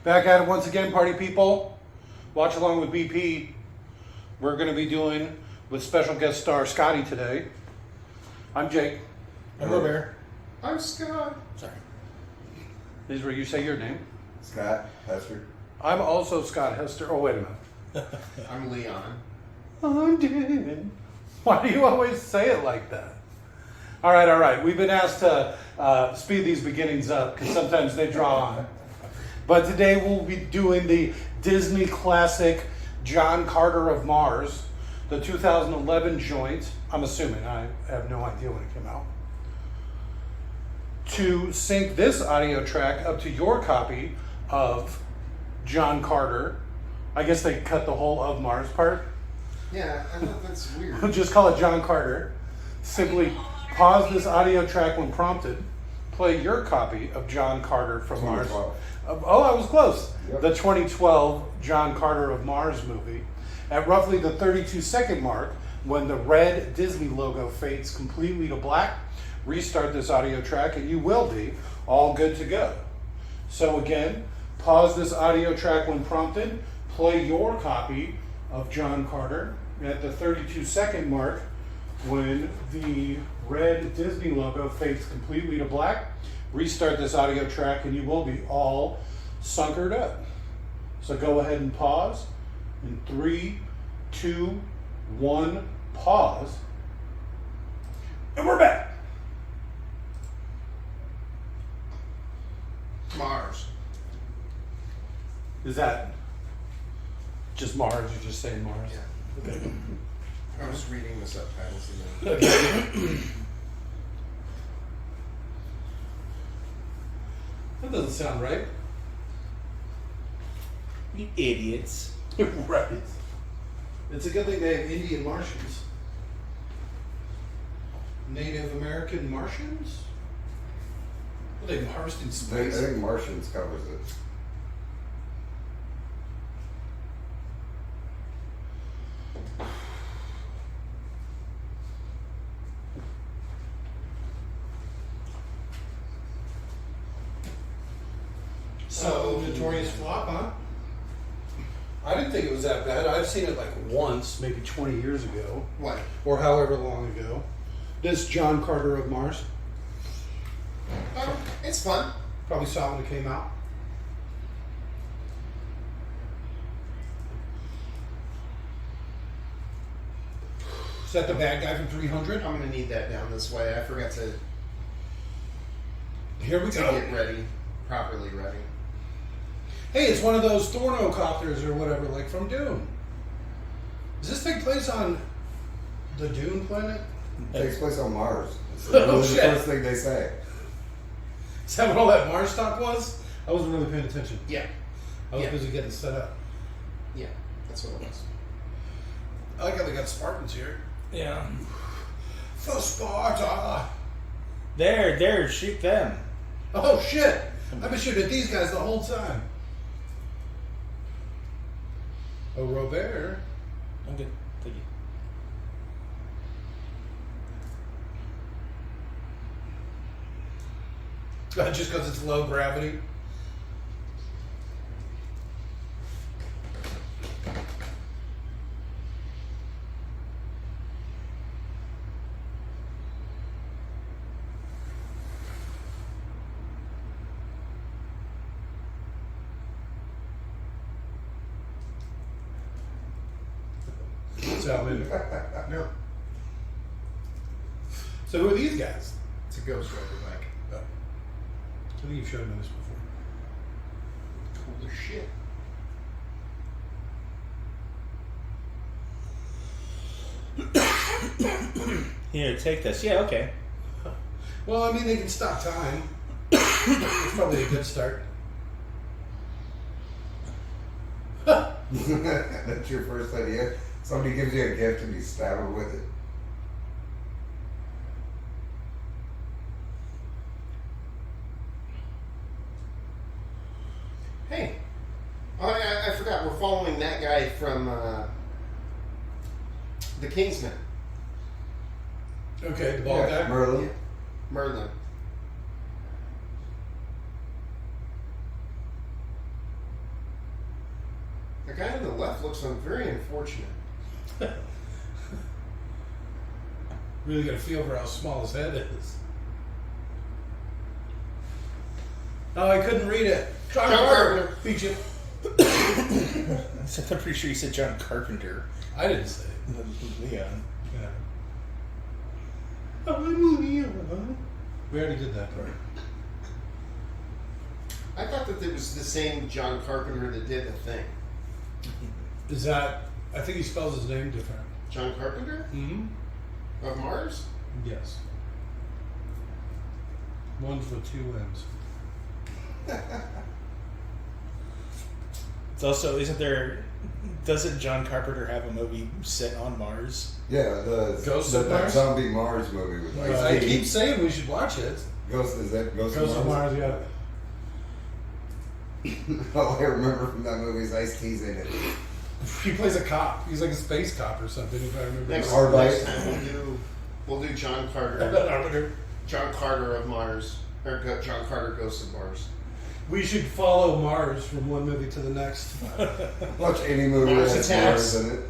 Back at it once again, party people. Watch along with BP. We're going to be doing with special guest star Scotty today. I'm Jake. I'm Robert. I'm Scott. Sorry. This is where you say your name. Scott Hester. I'm also Scott Hester. Oh, wait a minute. I'm Leon. I'm dead. Why do you always say it like that? All right. We've been asked to speed these beginnings up because sometimes they draw on. But today we'll be doing the Disney classic John Carter of Mars, the 2011 joint. I'm assuming. I have no idea when it came out. To sync this audio track up to your copy of John Carter, I guess they cut the whole of Mars part. Yeah, I know that's weird. We'll just call it John Carter. Simply pause this audio track when prompted. Play your copy of John Carter from Mars. Oh, I was close. Yep. The 2012 John Carter of Mars movie. At roughly the 32-second mark, when the red Disney logo fades completely to black, restart this audio track and you will be all good to go. So again, pause this audio track when prompted. Play your copy of John Carter at the 32-second mark when the red Disney logo fades completely to black. Restart this audio track and you will be all sunkered up. So go ahead and pause. In 3, 2, 1, pause. And we're back. Mars. Is that just Mars? You're just saying Mars? Yeah. Okay. I was reading the subtitles again. That doesn't sound right. You idiots. Right. It's a good thing they have Indian Martians. Native American Martians? Are they harvesting I space? think Martians covers it. So, notorious flop, huh? I didn't think it was that bad. I've seen it like once, maybe 20 years ago, What? or however long ago. This John Carter of Mars. It's fun. Probably saw it when it came out. Is that the bad guy from 300? I'm gonna need that down this way. I forgot to Here we go. get ready, properly ready. Hey, it's one of those Thornocopters or whatever, like from Dune. Does this take place on the Dune planet? It takes place on Mars. It's Oh, literally the shit. first thing they say. Is that what all that Mars talk was? I wasn't really paying attention. Yeah, I was Yeah. busy getting set up. yeah, that's what it was. I like how they got Spartans here. Yeah. For Sparta! There, shoot them. Oh shit! I've been shooting at these guys the whole time. Oh, Robert. I'm good. Thank you. Just because it's low gravity. So, I mean, No, so who are these guys? it's a Ghost Rider bike. I think you've showed me this before. Cool as shit. Here, take this. Yeah, okay. Well, I mean, they can stop time. It's probably a good start. That's your first idea? Somebody gives you a gift and you stab them with it. Hey, oh, I forgot. We're following that guy from The Kingsman. Okay, the bald guy. Merlin. Merlin. The guy on the left looks very unfortunate. Really got a feel for how small his head is. Oh, I couldn't read it. John Carter. Beat you. I'm pretty sure you said John Carpenter. I didn't say it. Leon. Yeah. I'm Leon. We already did that part. I thought that it was the same John Carpenter that did The Thing. Is that? I think he spells his name different. John Carpenter? Mm-hmm. Of Mars? Yes. One's with two N's. It's also, doesn't John Carpenter have a movie set on Mars? Yeah, the Ghost of that Mars? zombie Mars movie with Ice I T. keep saying we should watch it. Is that Ghost Ghost of Mars? yeah. All I remember from that movie is Ice T's in it. He plays a cop. He's like a space cop or something, if I remember. Next Arbite. time we'll do John Carter. Arbiter. John Carter of Mars. Or John Carter Ghost of Mars. We should follow Mars from one movie to the next. Watch any movie that Mars has Attacks. Mars in it.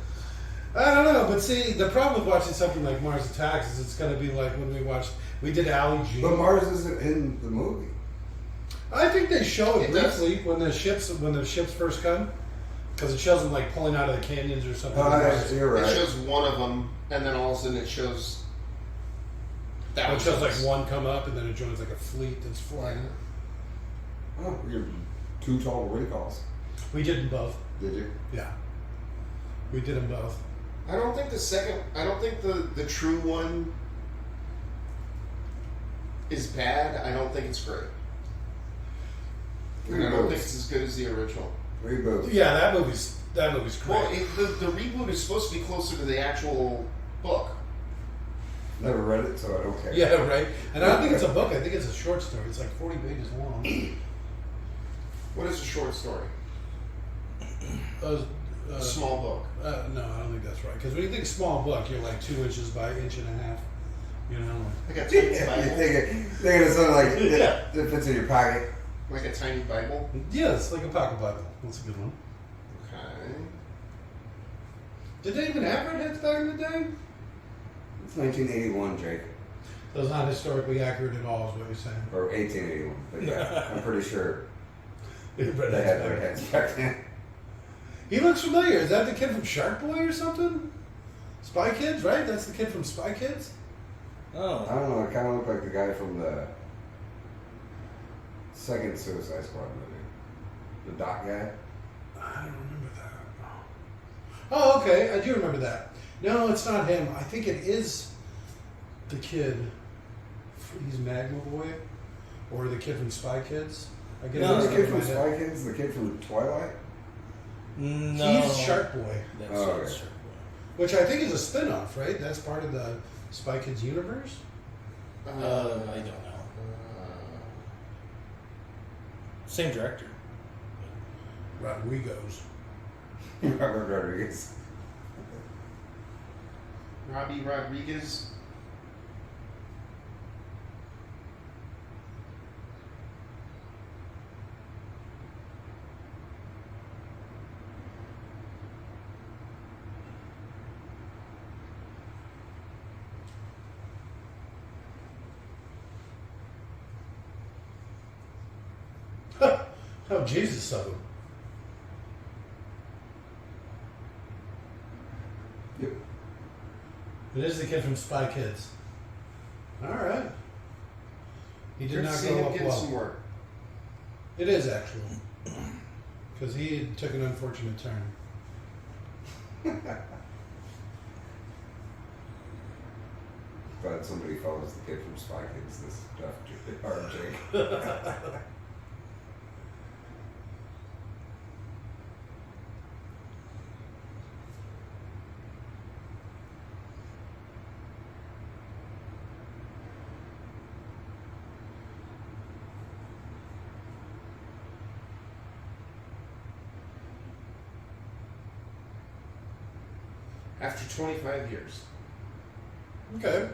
I don't know, but see, the problem with watching something like Mars Attacks is it's going to be like when we did Ali G. But Mars isn't in the movie. I think they show it It does. briefly when the ships first come, because it shows them like pulling out of the canyons or something. You're right. It shows one of them, and then all of a sudden it shows. It shows like one come up, and then it joins like a fleet that's flying. Oh, you're too tall recalls. We did them both. Did you? Yeah, we did them both. I don't think the true one is bad. I don't think it's great. And I don't think it's as good as the original. Reboot. Yeah, that movie's great. Well, the reboot is supposed to be closer to the actual book. Never read it, so I don't care. Yeah, right. And I don't think it's a book. I think it's a short story. It's like 40 pages long. What is a short story? A small book. No, I don't think that's right. Because when you think small book, you're like 2 inches by 1.5 inches. You know. Like a tiny You're Bible. thinking of something like that fits in your pocket. Like a tiny Bible. Yeah, it's like a pocket Bible. That's a good one. Okay. Did they even have redheads back in the day? It's 1981, Jake. So it's not historically accurate at all, is what you're saying. Or 1881. But yeah, I'm pretty sure they had Redheads back. redheads back then. He looks familiar. Is that the kid from Shark Boy or something? Spy Kids, right? That's the kid from Spy Kids? I Oh. don't know, it kind of looked like the guy from the second Suicide Squad movie. The Doc guy. I don't remember that. Oh, okay. I do remember that. No, it's not him. I think it is the kid. He's Magma Boy. Or the kid from Spy Kids. I get No, Who's it the kid from in my head. Spy Kids? The kid from Twilight? No. He's Shark Boy. That's Oh, okay. Shark Which I think is a spin-off, right? That's part of the Spy Kids universe? Boy. I don't know. Same director. Rodrigo's. Robert Rodriguez. Robbie Rodriguez. Oh, Jesus, so. Yep. It is the kid from Spy Kids. All right. He did Good to not see grow him up getting well. some work. It is actually, because he took an unfortunate turn. Glad somebody follows the kid from Spy Kids this stuff. Or Jake. After 25 years. Okay.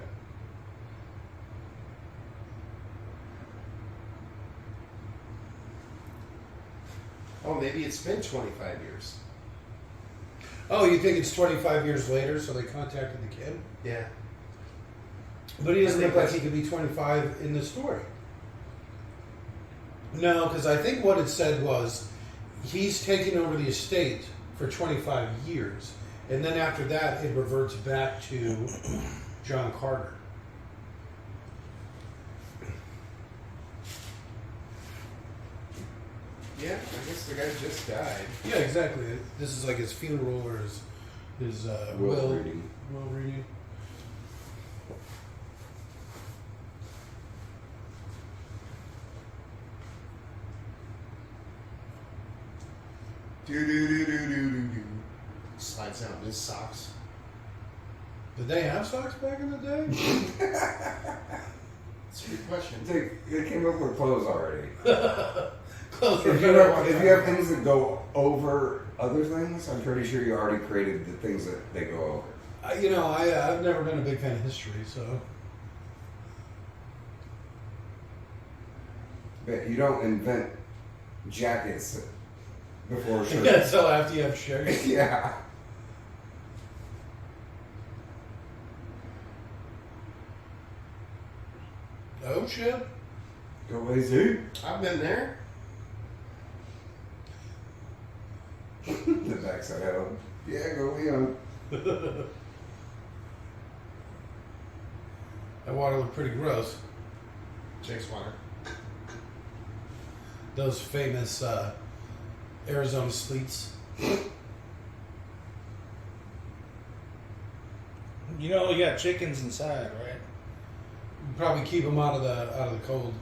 Oh, maybe it's been 25 years. Oh, you think it's 25 years later, so they contacted the kid? Yeah. But he doesn't I look think like he could be 25 in the story. No, because I think what it said was he's taking over the estate for 25 years, and then after that, it reverts back to John Carter. Yeah, I guess the guy just died. Yeah, exactly. This is like his funeral or his will reading. Will reading. Do. Slides down his socks. Did they have socks back in the day? That's a good question. They came up with clothes already. Clothes were If you, better have, one if time. you have things that go over other things, I'm pretty sure you already created the things that they go over. I've never been a big fan of history, so. But you don't invent jackets before shirts. Yeah, so after you have shirts. Yeah. Oh shit. Go lazy. I've been there. The backside of him. Yeah, go Leon. That water looked pretty gross. Jake's water. Those famous Arizona sleets. You know, you got chickens inside, right? Probably keep them out of the cold.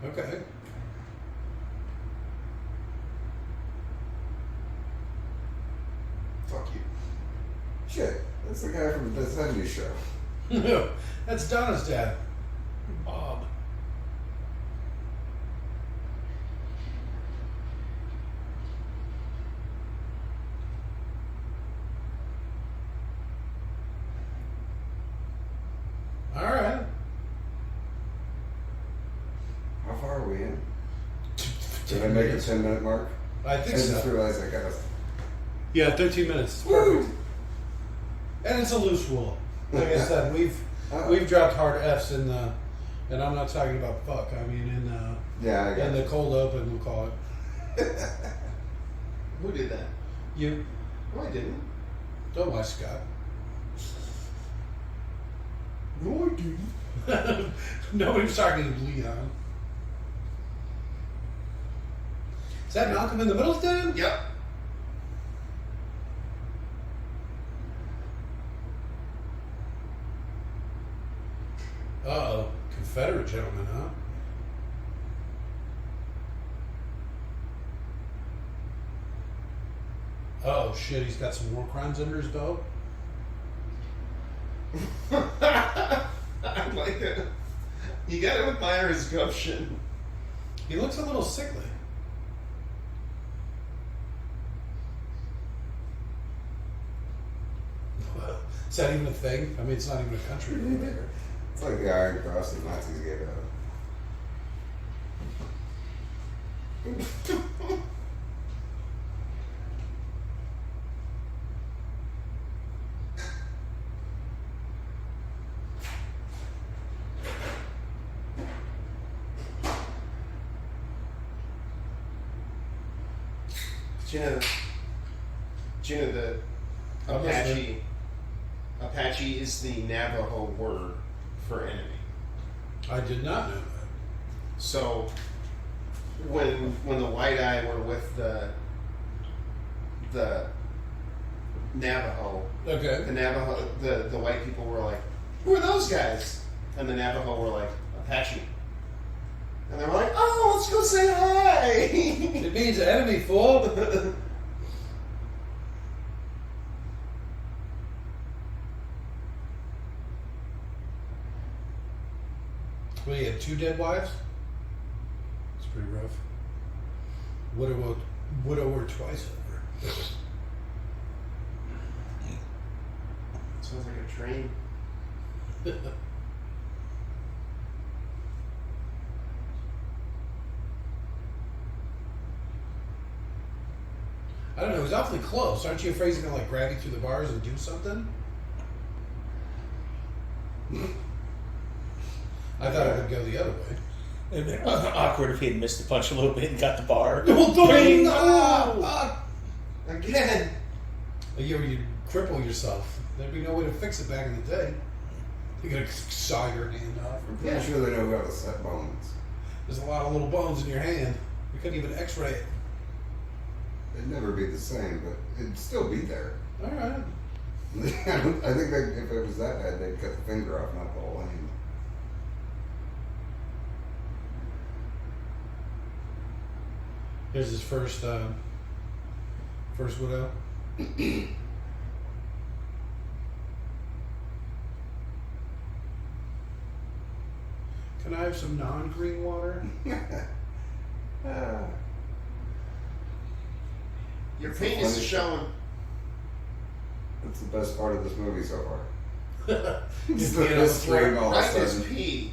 Okay. Fuck you. Shit, that's the guy from the 70s show. No, that's Donna's dad, Bob. All right. How far are we in? Did I make a 10-minute mark? I I think just so. realized I got us. Yeah, 13 minutes. Woo! And it's a loose rule. Like I said, we've Oh. dropped hard F's in the, and I'm not talking about fuck. I mean Yeah, I got in the you. cold open, we'll call it. Who did that? You No, I didn't. don't lie, Scott. No, I didn't. Nobody's talking to Leon. Is that Malcolm in the Middle's dad? Yep. Uh-oh. Confederate gentleman, huh? Oh shit, he's got some war crimes under his belt. I like it. You gotta admire his gumption. He looks a little sickly. Is that even a thing? I mean, it's not even a country over there. It's like the Iron Cross the Nazis gave out. Do you know the I'm listening. Apache is the Navajo word for enemy. I did not know that. So when the white eye were with the Navajo, Okay. the white people were like, "Who are those guys?" And the Navajo were like, "Apache." And they were like, "Oh, let's go say hi." It means enemy, fool. 2 dead wives? It's pretty rough. Widower twice over. Sounds like a train. I don't know, he's awfully close. Aren't you afraid he's gonna like grab you through the bars and do something? I thought it would go the other way. It'd been awkward if he had missed the punch a little bit and got the bar. Bing! Again. You'd cripple yourself. There'd be no way to fix it back in the day. You're gonna saw your hand off. I'm pretty sure they know how to set bones. There's a lot of little bones in your hand. You couldn't even x-ray it. It'd never be the same, but it'd still be there. Alright. I think if it was that bad, they'd cut the finger off, not the whole hand. Here's his first widow. Can I have some non-green water? Your penis is showing. That's the best part of this movie so far. Just the being on the history floor. and all of a Right as sudden. pee.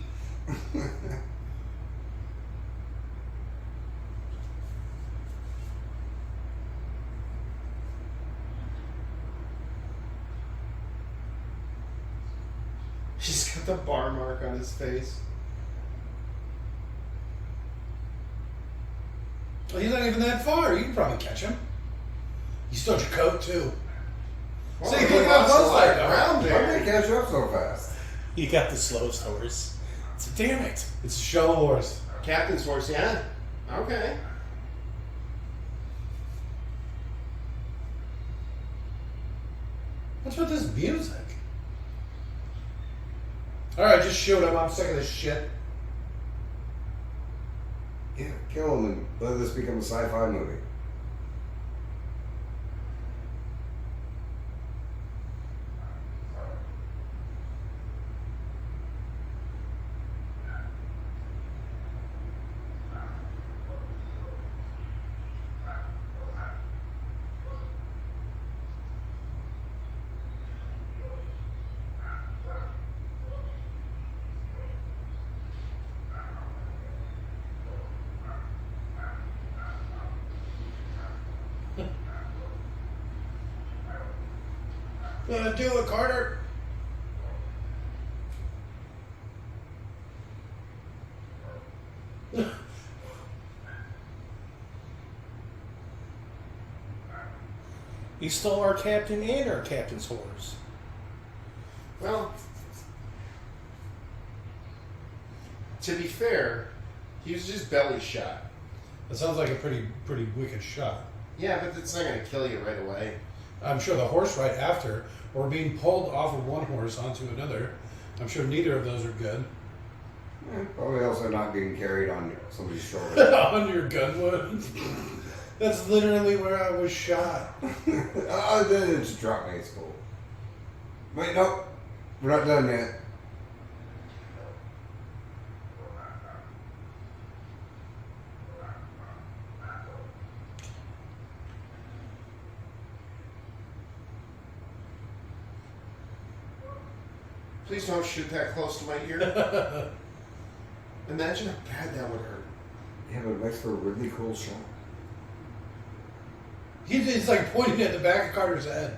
He's got the bar mark on his face. Well, he's not even that far. You can probably catch him. You stole your coat too. Well, See, he look how lost close a lot I of go. ground How there. did they catch up so fast? You got the slowest horse. So damn it. It's a show horse. Captain's horse, yeah. Okay. What's with this music? Alright, just shoot him. I'm sick of this shit. Yeah, kill him and let this become a sci-fi movie. Do it, Carter. You stole our captain and our captain's horse. Well, to be fair, he was just belly shot. That sounds like a pretty wicked shot. Yeah, but it's not going to kill you right away. I'm sure the horse right after, or being pulled off of one horse onto another. I'm sure neither of those are good. Probably also not being carried on somebody's shoulder. On your gun wound. That's literally where I was shot. Oh, then it just dropped me. It's cool. Wait, nope. We're not done yet. Please don't shoot that close to my ear. Imagine how bad that would hurt. Yeah, but it makes for a really cool shot. He's like pointing at the back of Carter's head.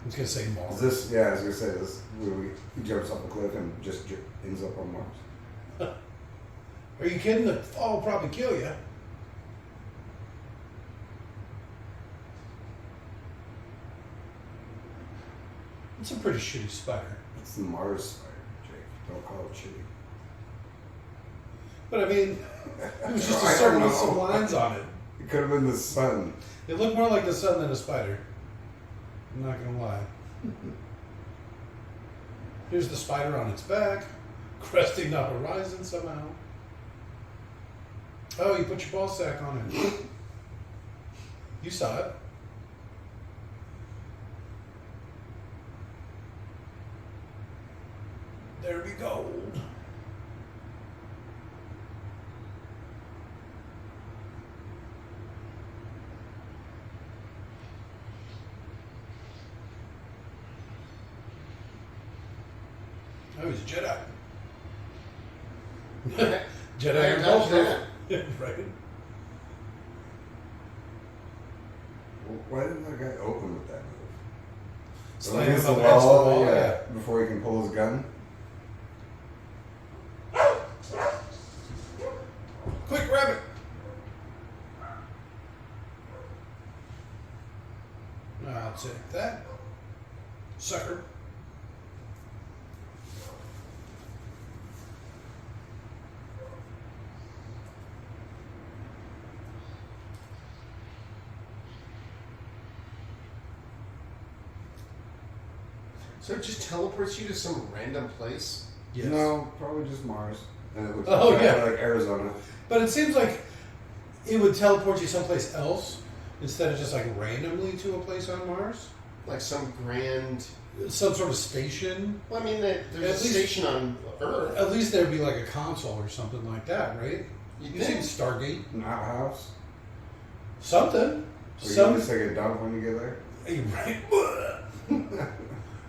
I was gonna say Is Mars. this, yeah, I was gonna say this, where he jumps off a cliff and just ends up on Mars. Are you kidding? The fall will probably kill you. It's a pretty shitty spider. It's the Mars spider, Jake. Don't call it shitty. But I mean, it was just a I circle don't with some know. lines on it. It could have been the sun. It looked more like the sun than a spider. I'm not gonna lie. Here's the spider on its back, cresting the horizon somehow. Oh, you put your ball sack on it. You saw it. There we go. Oh, he's a Jedi. Jedi I and dodged both. that. Right. Well, why didn't that guy open with that move? Slam Against him the up against the wall, wall, yeah, yeah. before he can pull his gun. Quick, rabbit. I'll take that. Sucker. So it just teleports you to some random place? Yes. No, probably just Mars. And it looks Oh, like, yeah. like Arizona. But it seems like it would teleport you someplace else instead of just like randomly to a place on Mars. Like some grand. Some sort of station. Well, I mean, there's At a least- station on Earth. At least there'd be like a console or something like that, right? You'd You seen think. Stargate? An outhouse. Something. So you Some. just take a dump when you get there. Hey, right.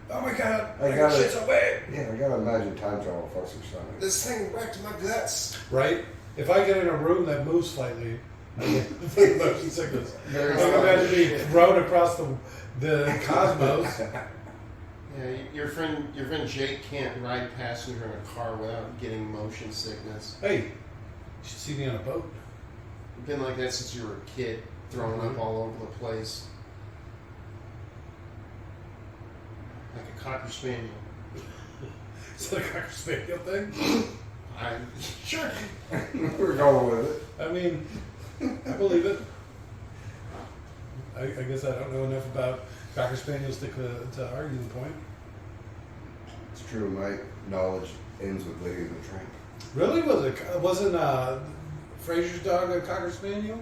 Oh my god. I got it. Shit's away. Yeah, I gotta imagine time travel fucks your stomach. This thing wrecked my guts. Right? If I get in a room that moves slightly, I get motion sickness. I Very can imagine being shit. thrown across the cosmos. Yeah, your friend Jake can't ride passenger in a car without getting motion sickness. Hey, you should see me on a boat. You've been like that since you were a kid, throwing up all over the place. Like a cocker spaniel. Is that a Cocker Spaniel thing? Sure. We're going with it. I mean, I believe it. I guess I don't know enough about Cocker Spaniels to argue the point. It's true. My knowledge ends with Lady and the Tramp. Really? Wasn't Fraser's dog a Cocker Spaniel?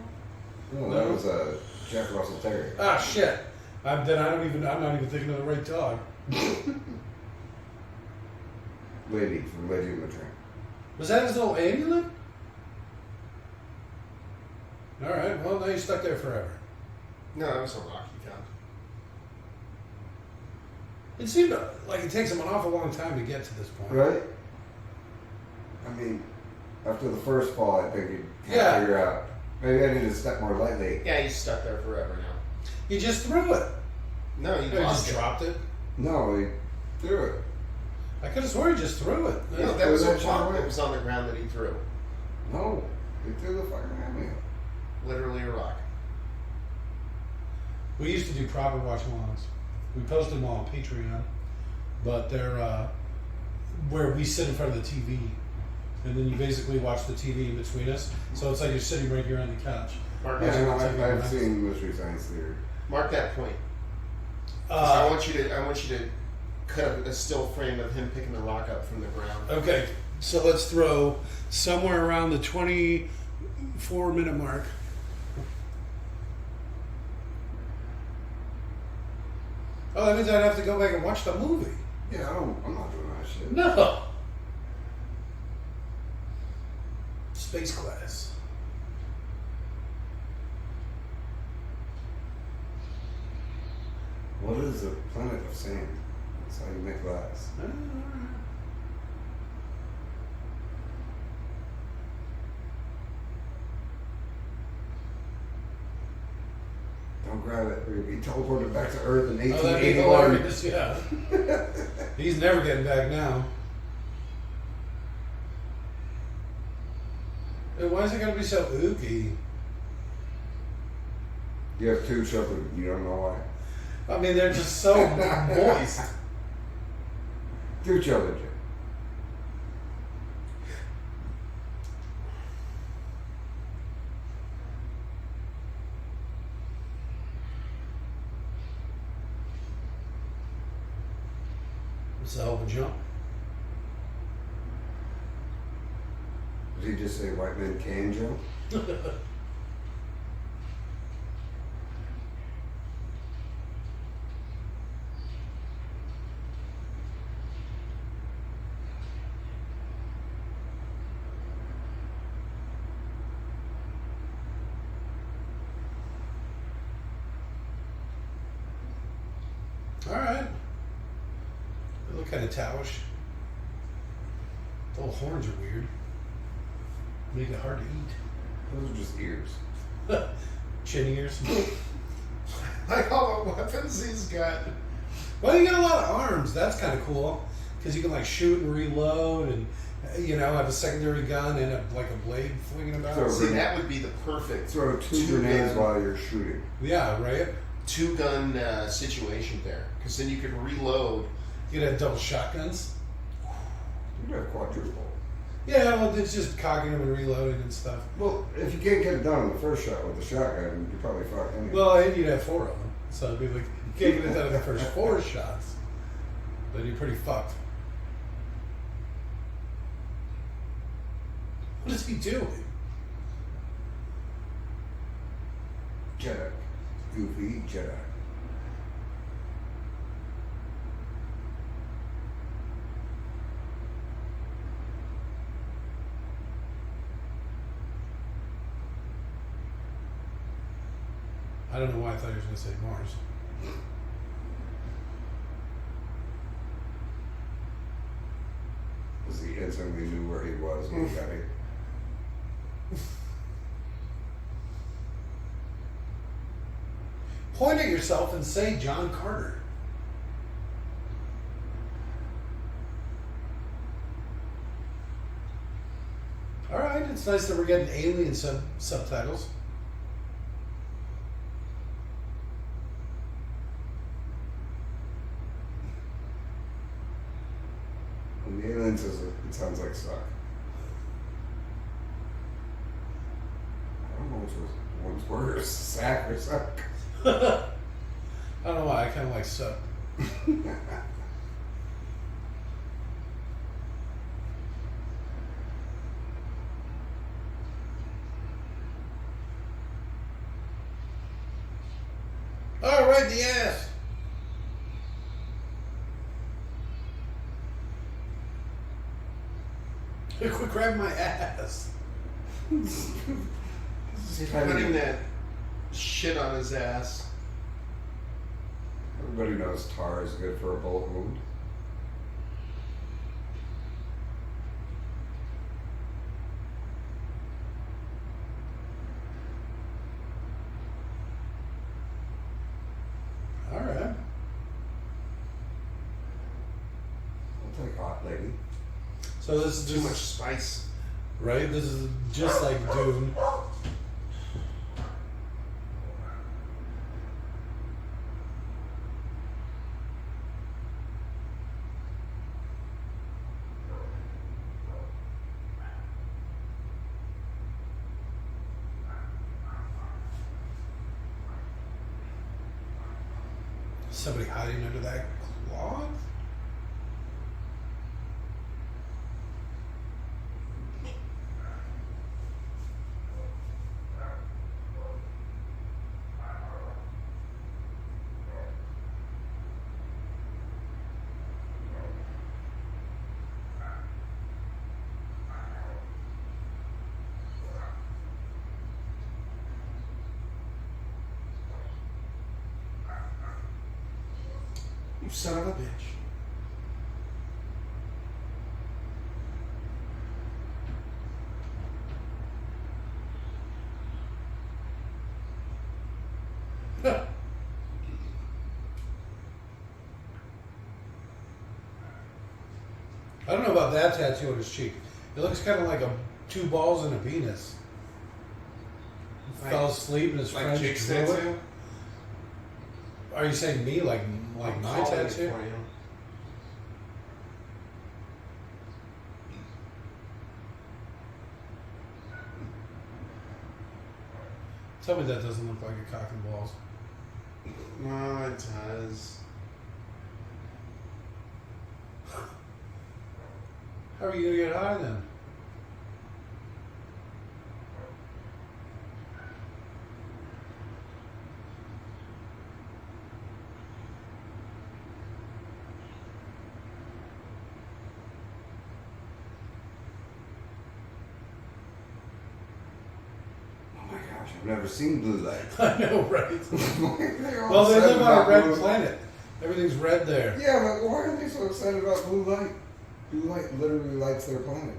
No, No. that was a Jack Russell Terrier. Ah, shit. I'm not even thinking of the right dog. Lady from Lady and the Tramp. Was that his little amulet? All right. Well, now you're stuck there forever. No, that was a rock you found. It seemed like it takes him an awful long time to get to this point. Right? I mean, after the first fall, I think you can't Yeah. figure out. Maybe I need to step more lightly. Yeah, he's stuck there forever now. He just threw it. No, he He lost just it. dropped it. No, he threw it. I could have sworn he just threw it. No, that was a That shit rock away. that was on the ground that he threw. No, he threw the fucking amulet. Literally a rock. We used to do proper watch alongs. We posted them all on Patreon, but they're where we sit in front of the TV, and then you basically watch the TV in between us. So it's like you're sitting right here on the couch. Mark, Yeah, no, That's I've nice. seen Mystery Science Theater. mark that point. 'Cause I Uh, want you to cut a still frame of him picking the rock up from the ground. okay, so let's throw somewhere around the 24-minute mark. Oh, that means I'd have to go back and watch the movie. Yeah, I'm not doing that shit. No. Space class. What is a planet of sand? That's how you make glass. Don't grab it. We're gonna be teleported back to Earth in Oh, that'd be 1881. hilarious, yeah. He's never getting back now. Hey, why is it gonna be so ooky? You have two children. You don't know why. I mean, they're just so moist. Two children, Jim. It's a hell of a jump. Did he just say white men can jump? look kind of towish. The little horns are weird. Make it hard to Those are just ears. eat. Chin ears. Like all the weapons he's got. Well, you got a lot of arms. That's kind of cool because you can like shoot and reload, and have a secondary gun and like a blade flinging about. So- See, that would be the perfect Throw two grenades two-gun, while you're shooting. Yeah, right. two-gun situation there, because then you could reload. You could have double shotguns. You'd have quadruple. Yeah, well, it's just cocking them and reloading and stuff. Well, if you can't get it done on the first shot with the shotgun, you're probably fucked anyway. Well, and you'd have 4 of them, so it'd be like you can't get it done in the first 4 shots, then you're pretty fucked. What is he doing? Jedi. Goofy Jedi. I don't know why I thought he was going to say Mars. Because he instantly knew where he was when he got here. Point at yourself and say John Carter. All right, it's nice that we're getting alien subtitles. When the alien says it sounds like suck. I don't know which one's worse, sack or suck. I don't know why, I kind of like suck. All right, the ass. Quit grabbing my ass. He's putting that shit on his ass. Everybody knows tar is good for a bullet wound. All right. I'll take hot lady. So this is Too just much spice. right. This is just like Dune. Somebody hiding under that cloth? You son of a bitch. I don't know about that tattoo on his cheek. It looks kind of like 2 balls and a penis. Like- Fell asleep and his Like friends Jake's drew it. tattoo? Are you saying me like my Calling it tattoo? for you. Tell me that doesn't look like a cock and balls. No, it does. How are you gonna get high then? Oh my gosh, I've never seen blue light. I know, right? They're all Well, they said live on a about red blue- planet. Everything's red there. Yeah, but why are they so excited about blue light? Blue light literally lights their planet.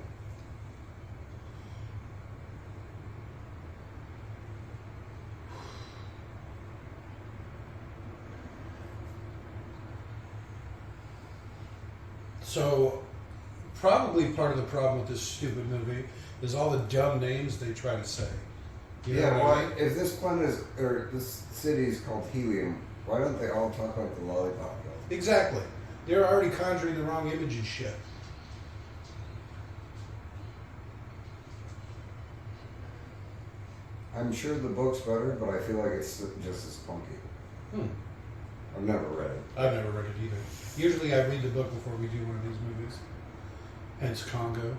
So, probably part of the problem with this stupid movie is all the dumb names they try to say. You know Yeah, what I why? mean? If this planet is, or this city is called Helium, why don't they all talk like the Lollipop Guy? Exactly. They're already conjuring the wrong image and shit. I'm sure the book's better, but I feel like it's just as clunky. Hmm. I've never read it. I've never read it either. Usually I read the book before we do one of these movies. Hence Congo.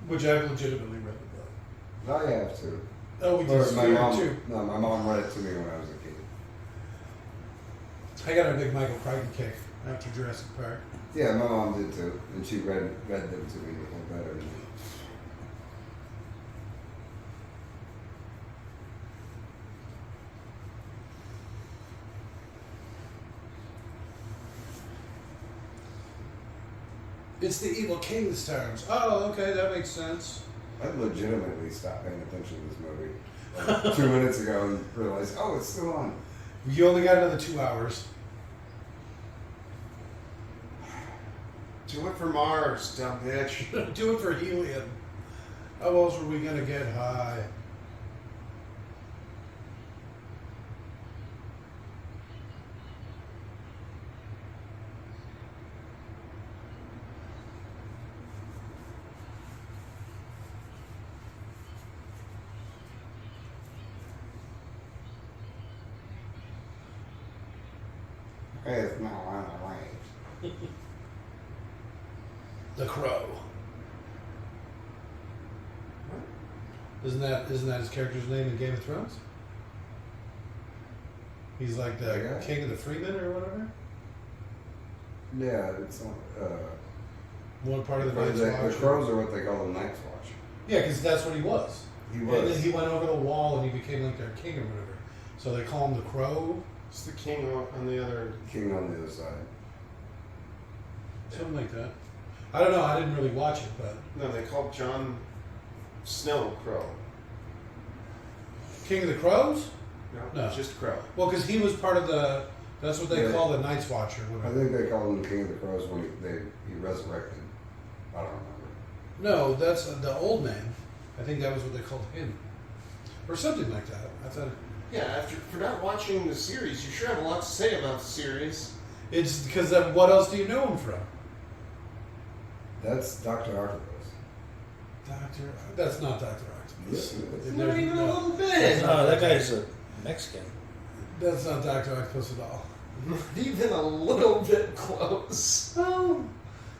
Which I've legitimately read the book. I have to. Oh, we Or did my Schwimmer mom. too. No, my mom read it to me when I was a kid. I got a big Michael Crichton kick after Jurassic Park. Yeah, my mom did too, and she read them to me a little better than me. It's the evil king's terms. Oh, okay, that makes sense. I legitimately stopped paying attention to this movie like 2 minutes ago and realized, oh, it's still on. You only got another 2 hours. Do it for Mars, dumb bitch. Do it for helium. How else were we gonna get high? It's not on the way. The Crow. Isn't that his character's name in Game of Thrones? He's like the Yeah. king of the Freemen or whatever. Yeah, it's on. One part of the Night's The Watch. crows are what they call the Night's Watch. Yeah, because that's what he was. He And was. then he went over the wall and he became like their king or whatever. So they call him the Crow, It's the king on the other. King on the other side. something like that. I don't know. I didn't really watch it, but No, they called Jon Snow Crow. King of the Crows. No, No. just Crow. Well, because he was part of the. That's what they Yeah. call the Night's Watch or I whatever. think they call him the King of the Crows when he resurrected. I don't remember. No, that's the old man. I think that was what they called him, or something like that. I thought Yeah, after for not watching the series, you sure have a lot to say about the series. it's because then what else do you know him from? That's Dr. Octopus. Doctor. That's not Doctor Octopus. Yes, it is. Not even a No. little bit. No, that guy's a Mexican. That's not Doctor Octopus at all. Not even a little bit close. No,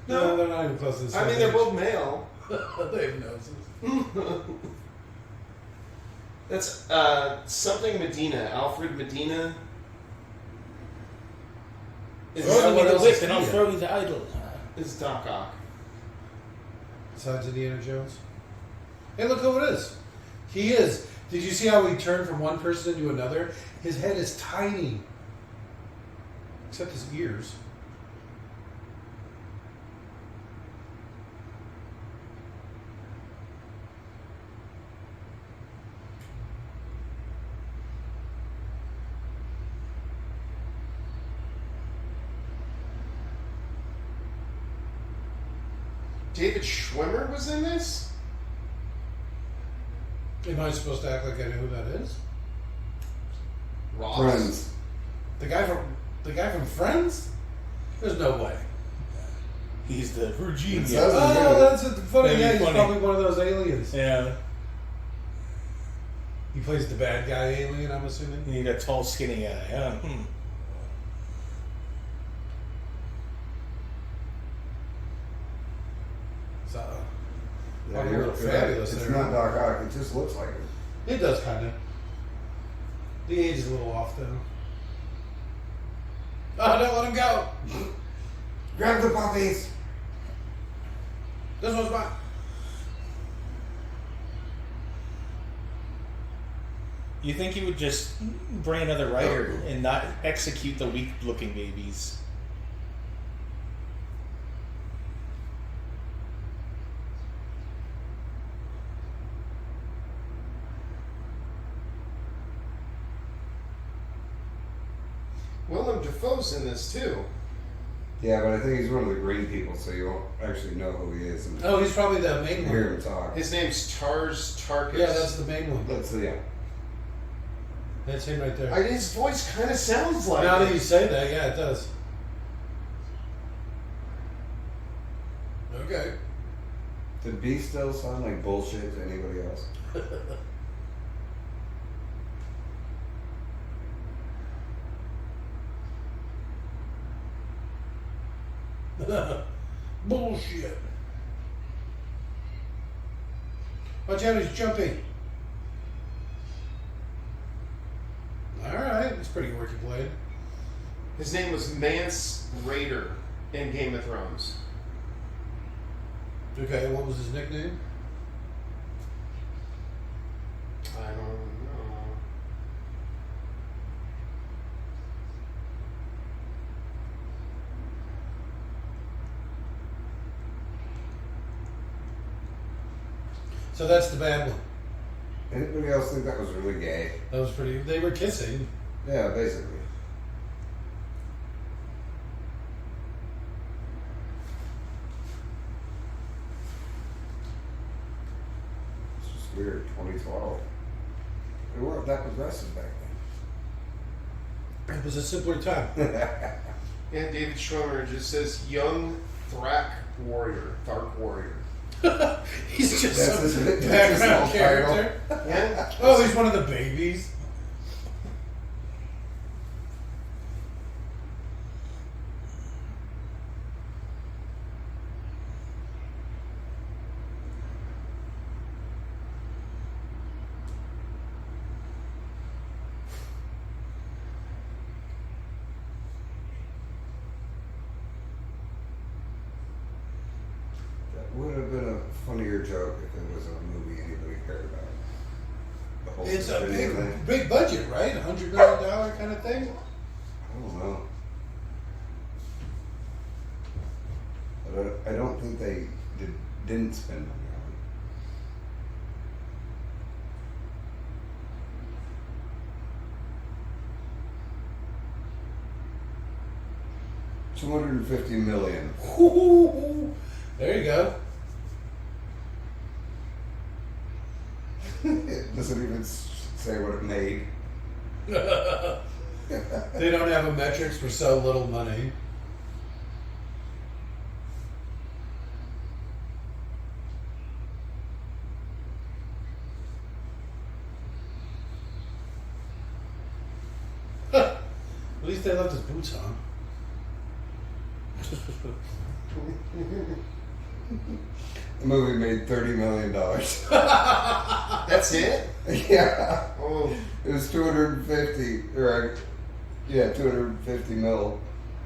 No. they're not even close to the same I mean, they're age. both male. They have noses. That's something Medina. Alfred Medina. Is Throw that me what the else whip is and I'll he? throw you the idol. is Doc Ock. Besides Indiana Jones. Hey, look who it is. He is. Did you see how he turned from one person to another? His head is tiny, except his ears. David Schwimmer was in this? Am I supposed to act like I know who that is? Ross. Friends. The guy from Friends? There's no way. He's the Virginia. It says- Oh, that's funny. That'd be Yeah, he's funny. probably one of those aliens. Yeah. He plays the bad guy alien, I'm assuming. You need a tall, skinny guy. Yeah. So, Yeah, Probably a you're, little you're fabulous right. It's there. not Doc Ock. It just looks like him. it does kind of. The age is a little off, though. Oh, don't let him go. Grab the puppies. This one's mine. You think he would just bring another writer and not execute the weak-looking babies? Willem Dafoe's in this too. Yeah, but I think he's one of the green people, so you won't actually know who he is. And Oh, he's probably the main hear one. him talk. His name's Tars Tarkas. Yeah, that's the main one. That's yeah. That's him right there. His voice kind of sounds like. Now that it. you say that, yeah, it does. Okay. Did B still sound like bullshit to anybody else? Bullshit. Watch out, he's jumping. Alright, it's pretty working played. His name was Mance Raider in Game of Thrones. Okay, what was his nickname? I don't know. So that's the bad one. Anybody else think that was really gay? That was pretty. They were kissing. Yeah, basically. It's just weird. 2012. They weren't that progressive back It was a simpler time. then. Yeah, David Schwimmer just says young Thrak warrior, Thark warrior. He's just That's some his- that's his background whole character. Yeah. Oh, he's one of the babies. That would have been a funnier joke if it was a movie anybody cared about. The whole It's a video thing. big budget, right? $100 million kind of thing. I don't know. But I don't think they didn't spend money on it. $250 million. Ooh, there you go. It doesn't even say what it made. They don't have a metrics for so little money. At least they left his boots on. The movie made $30 million. That's it? Yeah. Oh, It was 250, or yeah, 250 mil.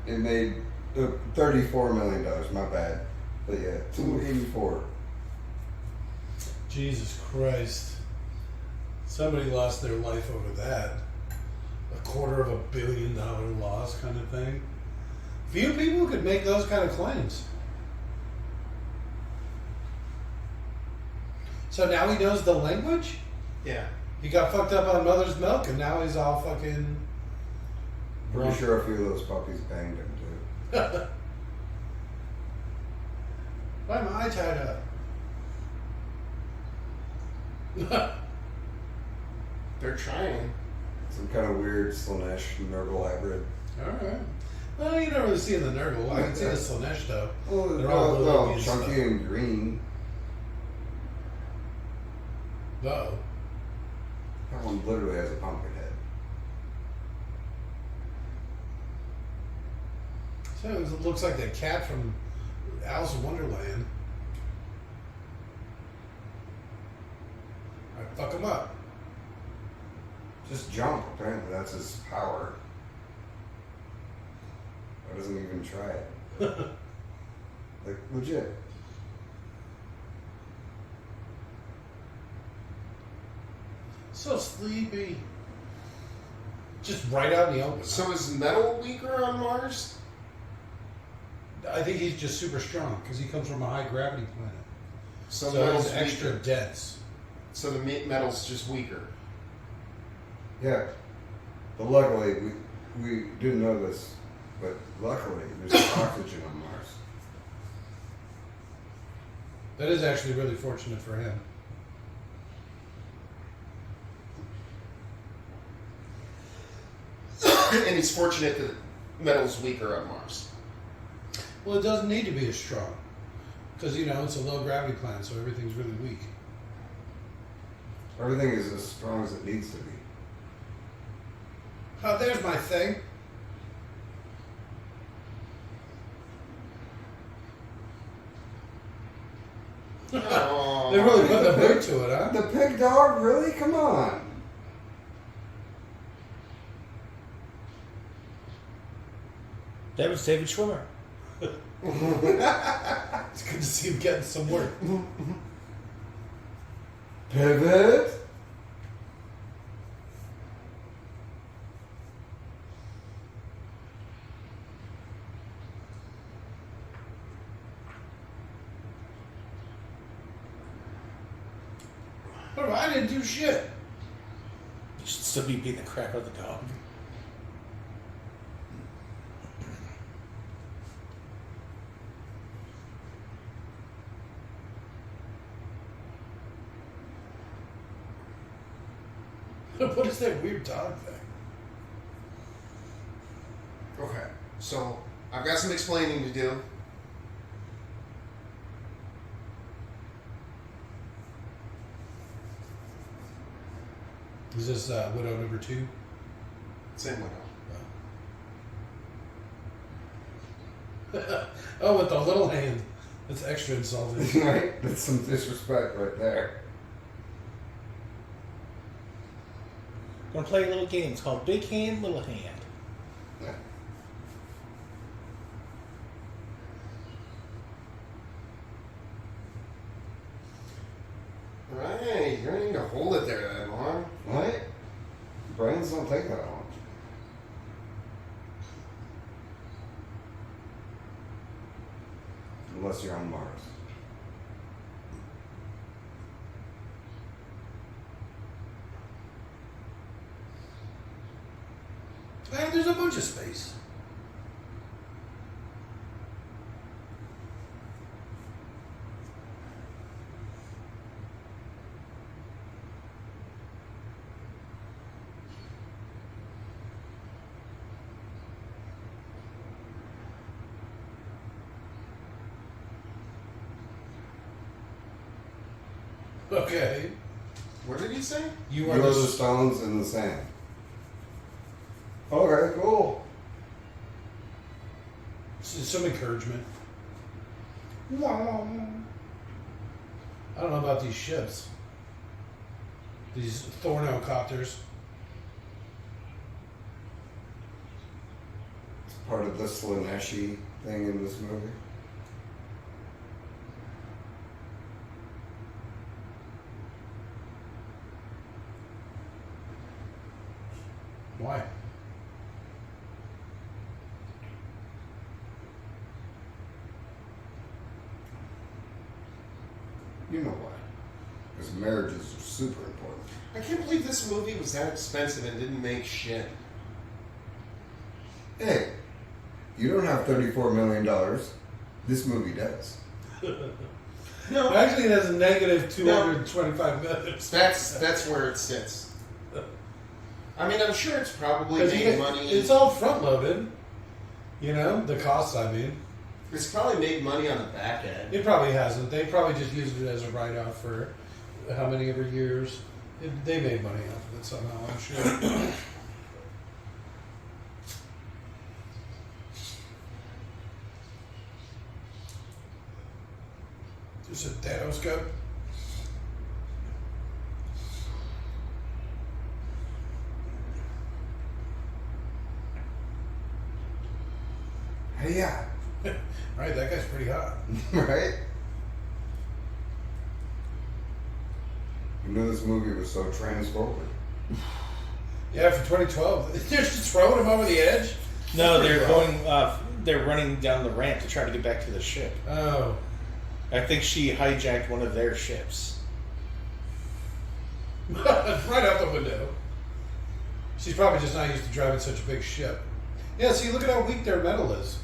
It made $34 million. My bad. But yeah, 284. Jesus Christ. Somebody lost their life over that. $250 million loss kind of thing. Few people could make those kind of claims. So now he knows the language? yeah. He got fucked up on mother's milk and now he's all fucking... Pretty sure a few of those puppies banged him too. Why am I tied up? They're trying. Some kind of weird Slanesh Nurgle hybrid. Alright. Well, you don't really see the Nurgle. I can see the Slanesh though. Oh, They're all little no, and chunky stuff. and green. Uh-oh. That one literally has a pumpkin head. So it looks like that cat from Alice in Wonderland. Alright, fuck him up. Just jump, apparently that's his power. Why doesn't he even try it? Like, legit. So sleepy. Just right out in the open. So is metal weaker on Mars? I think he's just super strong because he comes from a high gravity planet. So, So metal's he's extra weaker. dense. So the metal's just weaker. Yeah. But luckily, we didn't know this, but luckily there's oxygen on Mars. That is actually really fortunate for him. And he's fortunate that metal's weaker on Mars. Well, it doesn't need to be as strong because it's a low gravity planet, so everything's really weak. Everything is as strong as it needs to be. Oh, there's my thing. Oh, They really put the boot to it, huh? The pig dog? Really? Come on. That was David Schwimmer. It's good to see him getting some work. Pivot. But I didn't do shit. You should still be beating the crap out of the dog. What is that weird dog thing? Okay, so I've got some explaining to do. Is this Widow number 2? Same window. Oh, with the little hand. That's extra insulting. Right? That's some disrespect right there. We're gonna play a little game. It's called Big Hand, Little Hand. Right, you don't need to hold it there that long. Right? Brains don't take that long. Unless you're on Mars. There's a bunch of space. Okay. What did he say? You You are are the the stones in the sand. Okay, cool. some encouragement. I don't know about these ships. These Thornocopters. It's part of the Slaneshi thing in this movie. Why? You know why. Because marriages are super important. I can't believe this movie was that expensive and didn't make shit. Hey, you don't have $34 million. This movie does. No, Actually, it has a negative 225 million. that's where it sits. I mean, I'm sure it's probably made money. It's all front loaded. You know, the costs, I mean. It's probably made money on the back end. It probably hasn't. They probably just used it as a write off for how many ever years. They made money off of it somehow, I'm sure. Just a Thanoscope. Hey, yeah. Right, that guy's pretty hot. Right? knew this movie was so transphobic? Yeah, for 2012, they're just throwing him over the edge. No, Pretty they're rough. going. They're running down the ramp to try to get back to the ship. Oh, I think she hijacked one of their ships. right out the window. She's probably just not used to driving such a big ship. Yeah, see, look at how weak their metal is.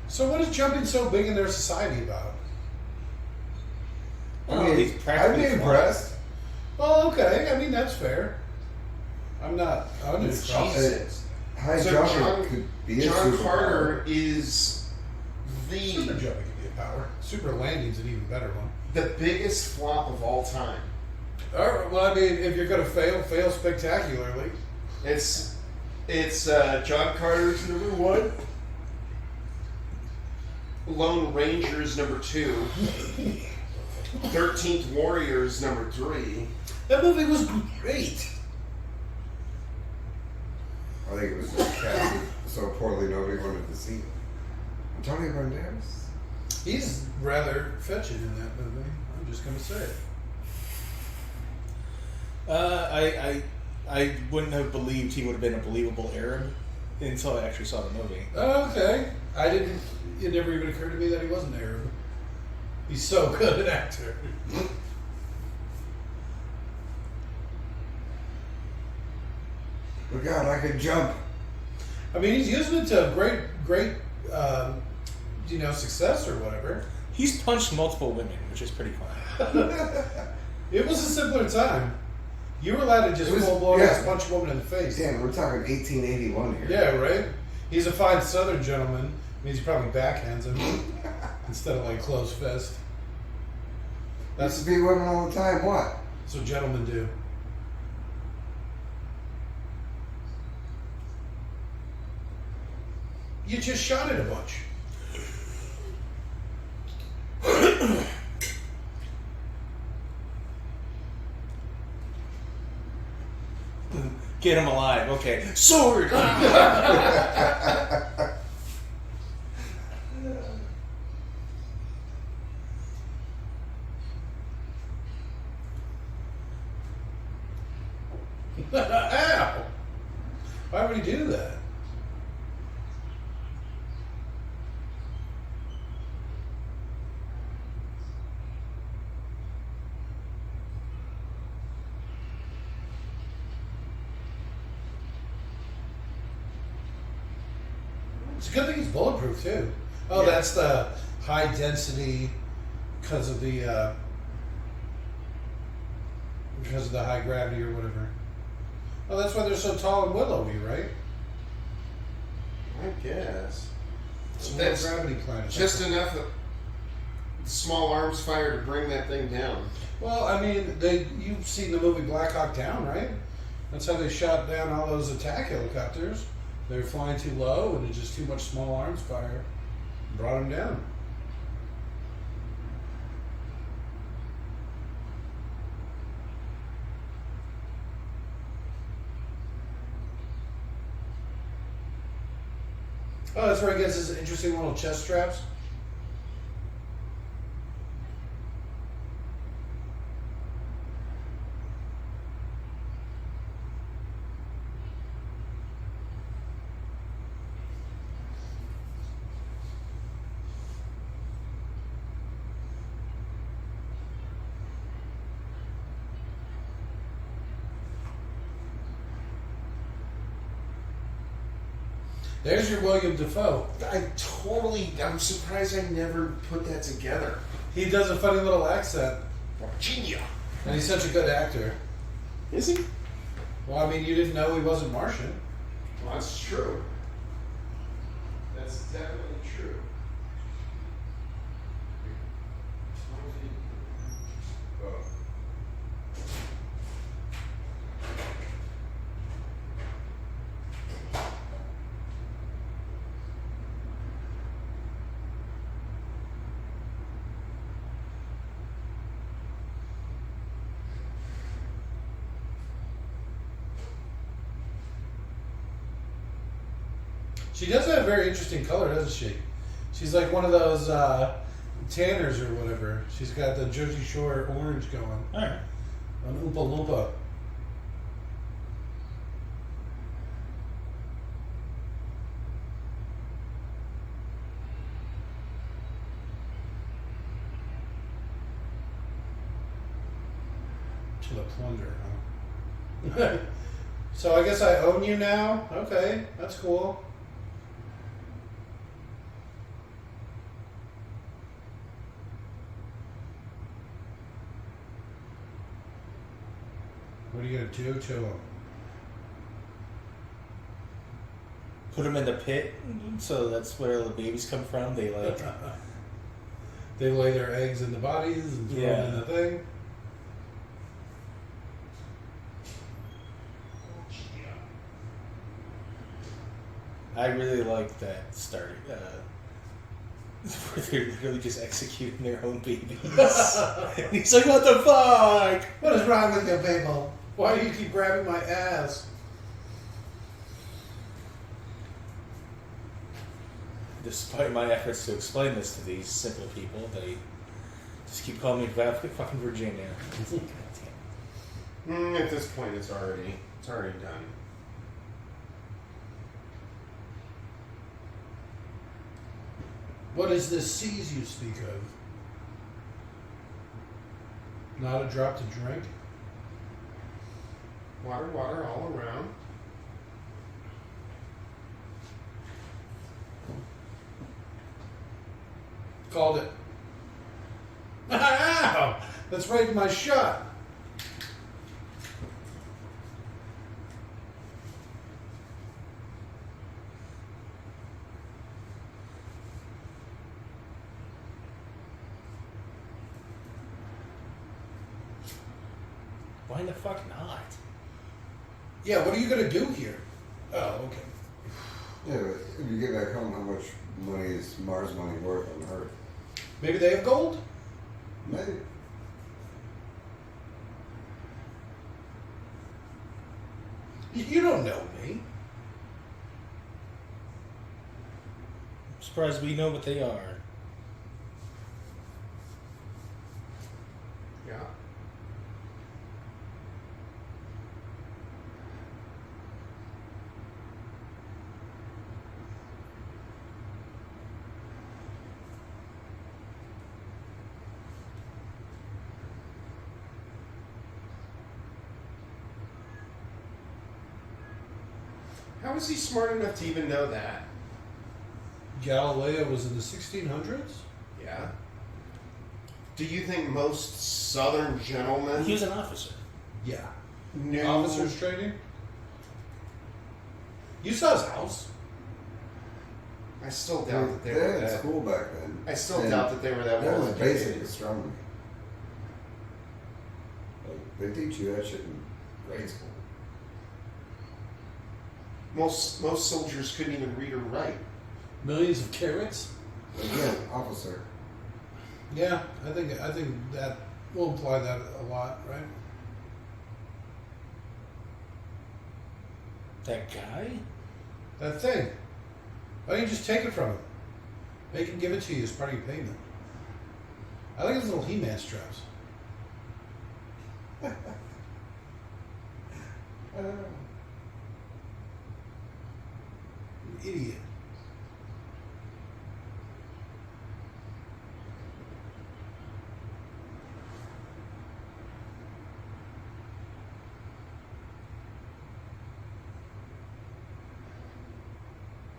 So what is jumping so big in their society about? Oh, he's I'd practically be impressed. Well, okay, I mean, that's fair. I'm not Jesus. unimpressed. High So jumping John- could be a John superpower. Carter is Super the jumping could be a power. Super landing's an even better one. biggest flop of all time. All right, well, I mean, if you're going to fail, fail spectacularly. It's John Carter's number 1. Lone Ranger's number 2. 13th Warrior's number 3. That movie was great. I think it was just casted so poorly nobody wanted to see it. Antonio Banderas? He's rather fetching in that movie. I'm just going to say it. I wouldn't have believed he would have been a believable Arab until I actually saw the movie. Oh, okay. It never even occurred to me that he wasn't Arab. He's so good an actor. Look out, I can jump. I mean, he's using it to great, success or whatever. He's punched multiple women, which is pretty fun. It was a simpler time. You were allowed to just It was- full blown yeah. punch a woman in the face. Damn, we're talking 1881 here. Yeah, right? He's a fine southern gentleman. Means he probably backhands him instead of like closed fist. Used That's to be women all the time. What? what gentlemen do. You just shot it a bunch. Get him alive. Okay. Sword! Ow! Why would he do that? It's a good thing he's bulletproof too. Oh, Yeah. that's the high density because of the high gravity or whatever. Oh, that's why they're so tall and willowy, right? I guess. It's That's more gravity planet. Just enough of small arms fire to bring that thing down. Well, I mean, you've seen the movie Black Hawk Down, right? That's how they shot down all those attack helicopters. They were flying too low, and it's just too much small arms fire brought them down. Oh, that's where he gets his interesting little chest straps. There's your William Dafoe. I'm surprised I never put that together. He does a funny little accent, Virginia. and he's such a good actor. Is he? Well, I mean, you didn't know he wasn't Martian. Well, that's true. That's definitely true. She does have a very interesting color, doesn't she? She's like one of those Tanner's or whatever. She's got the Jersey Shore orange going. All right. An Oompa Loompa. To the plunger, huh? So I guess I own you now? Okay, that's cool. What are you gonna do to him? Put them in the pit, so that's where the babies come from. They like. They lay their eggs in the bodies and throw them in the thing. I really like that start. Where they're literally just executing their own babies. And he's like, "What the fuck? What is wrong with you, people? Why do you keep grabbing my ass?" Despite my efforts to explain this to these simple people, they just keep calling me fucking Virginia. At this point, it's already done. What is this seas you speak of? Not a drop to drink? Water all around. Called it. Ow! That's right in my shot. Why the fuck not? Yeah, what are you gonna do here? Oh, okay. Yeah, but if you get back home, how much money is Mars money worth on Earth? Maybe they have gold? Maybe. You don't know me. I'm surprised we know what they are. Yeah. How is he smart enough to even know that? Galileo was in the 1600s? Yeah. Do you think most Southern gentlemen He was an officer. Yeah. knew? Officers training? You saw his house. I still doubt that they They were had that. school back then. I still And doubt that they were that That well was basic educated. astronomy. Like, they teach you that shit in grade school. Most soldiers couldn't even read or write. Millions of carats? Again, officer. Yeah, I think that will imply that a lot, right? That guy? That thing. Why don't you just take it from him? Make him give it to you as part of your payment. I like his little He-Man straps. You idiot.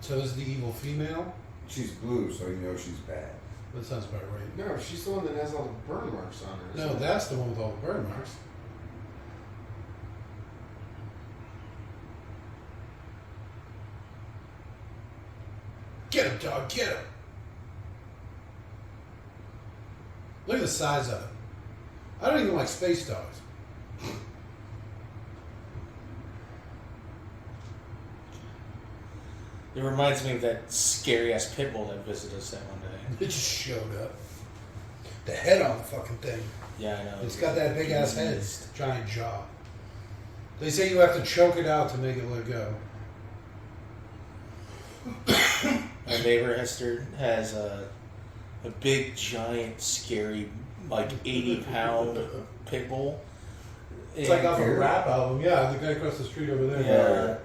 So is the evil female? She's blue, so you know she's bad. That sounds about right. No, she's the one that has all the burn marks on her. No, isn't it? that's the one with all the burn marks. Get him, dog, get him. Look at the size of it. I don't even like space dogs. It reminds me of that scary ass pit bull that visited us that one day. It just showed up. The head on the fucking thing. Yeah, I know. It's got that big ass head, giant jaw. They say you have to choke it out to make it let go. My neighbor has a big, giant, scary, like 80-pound pit bull. It's like off a rap album. Yeah, the guy across the street over there. Yeah.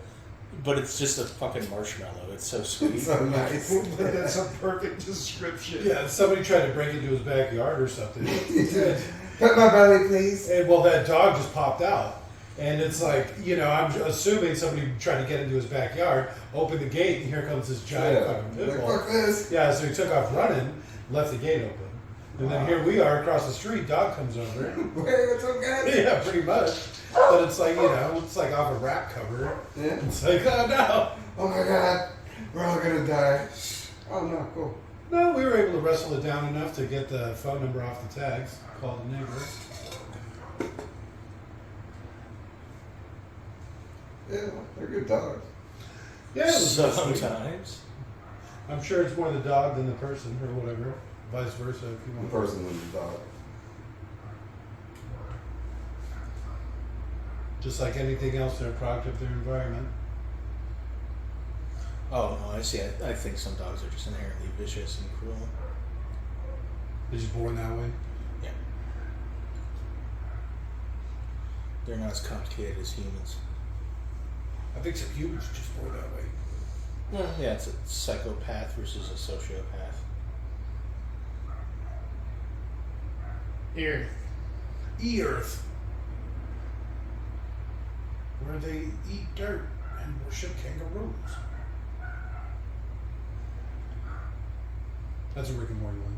But it's just a fucking marshmallow. It's so sweet. So nice. That's a perfect description. Yeah, somebody tried to break into his backyard or something. Pet my belly, please. And well, that dog just popped out. And it's like, you know, I'm assuming somebody tried to get into his backyard, opened the gate, and here comes this giant fucking pit Like, bull. fuck this. Yeah, so he took off running, left the gate open. And then here we are across the street, dog comes over. Hey, what's up, guys? Yeah, pretty much. But it's like, you know, it's like off a rap cover. Yeah. It's like, oh no. Oh my god, we're all gonna die. Oh no, cool. No, we were able to wrestle it down enough to get the phone number off the tags, call the neighbors. Yeah, they're good dogs. Yeah, it was so sweet. Sometimes. I'm sure it's more the dog than the person or whatever. Vice versa if you The want. person was the dog. Just like anything else, they're a product of their environment. Oh, no, I see. I think some dogs are just inherently vicious and cruel. They're just born that way. Yeah. They're not as complicated as humans. I think some humans are just born that way. Well, yeah, it's a psychopath versus a sociopath. Here. Earth. Where they eat dirt and worship kangaroos. That's a Rick and Morty one.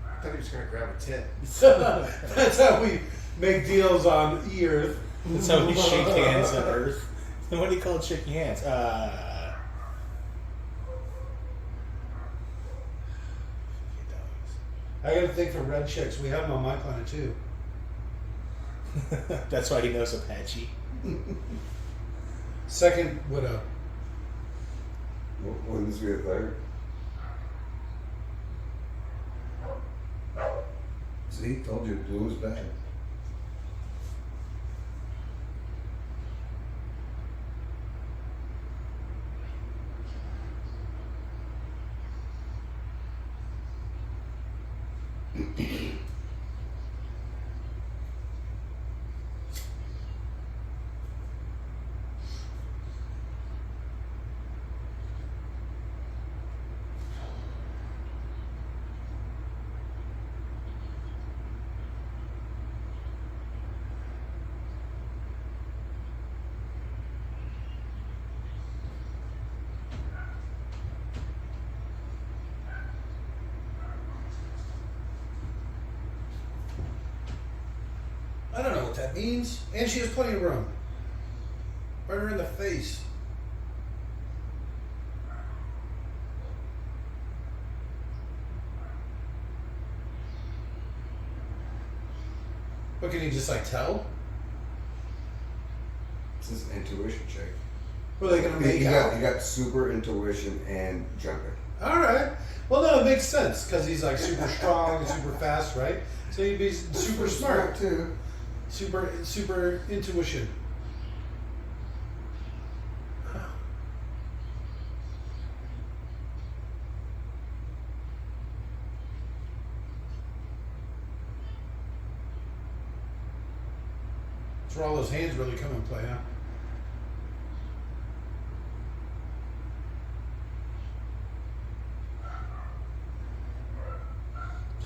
I thought he was gonna grab a tit. That's how we make deals on Earth. That's how we shake hands on Earth. What do you call it shaking hands? I gotta think for red chicks. We have them on my planet too. That's why he knows Apache. Second widow. Wouldn't this be a third? See, told you blue is bad. I don't know what that means. And she has plenty of room. Right her in the face. What can you just like tell? This is intuition check. Were they gonna make out? You got super intuition and jumping. All right. Well, no, it makes sense because he's like super strong and super fast, right? So he'd be super smart. too. Super intuition. That's where all those hands really come in play, huh?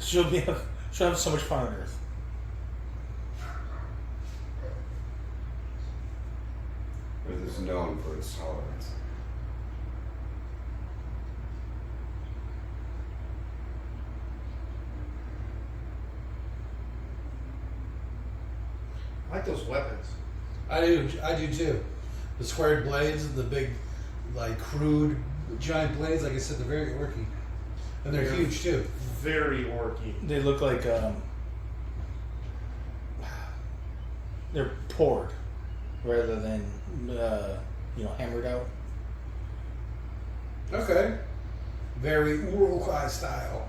She'll have so much fun on Earth. Earth is known for its tolerance. I like those weapons. I do too. The squared blades and the big, like crude giant blades. Like I said, they're very orky, and they're huge too. Very orky. They look like they're poured rather than hammered out. Okay. Very Uruguay style.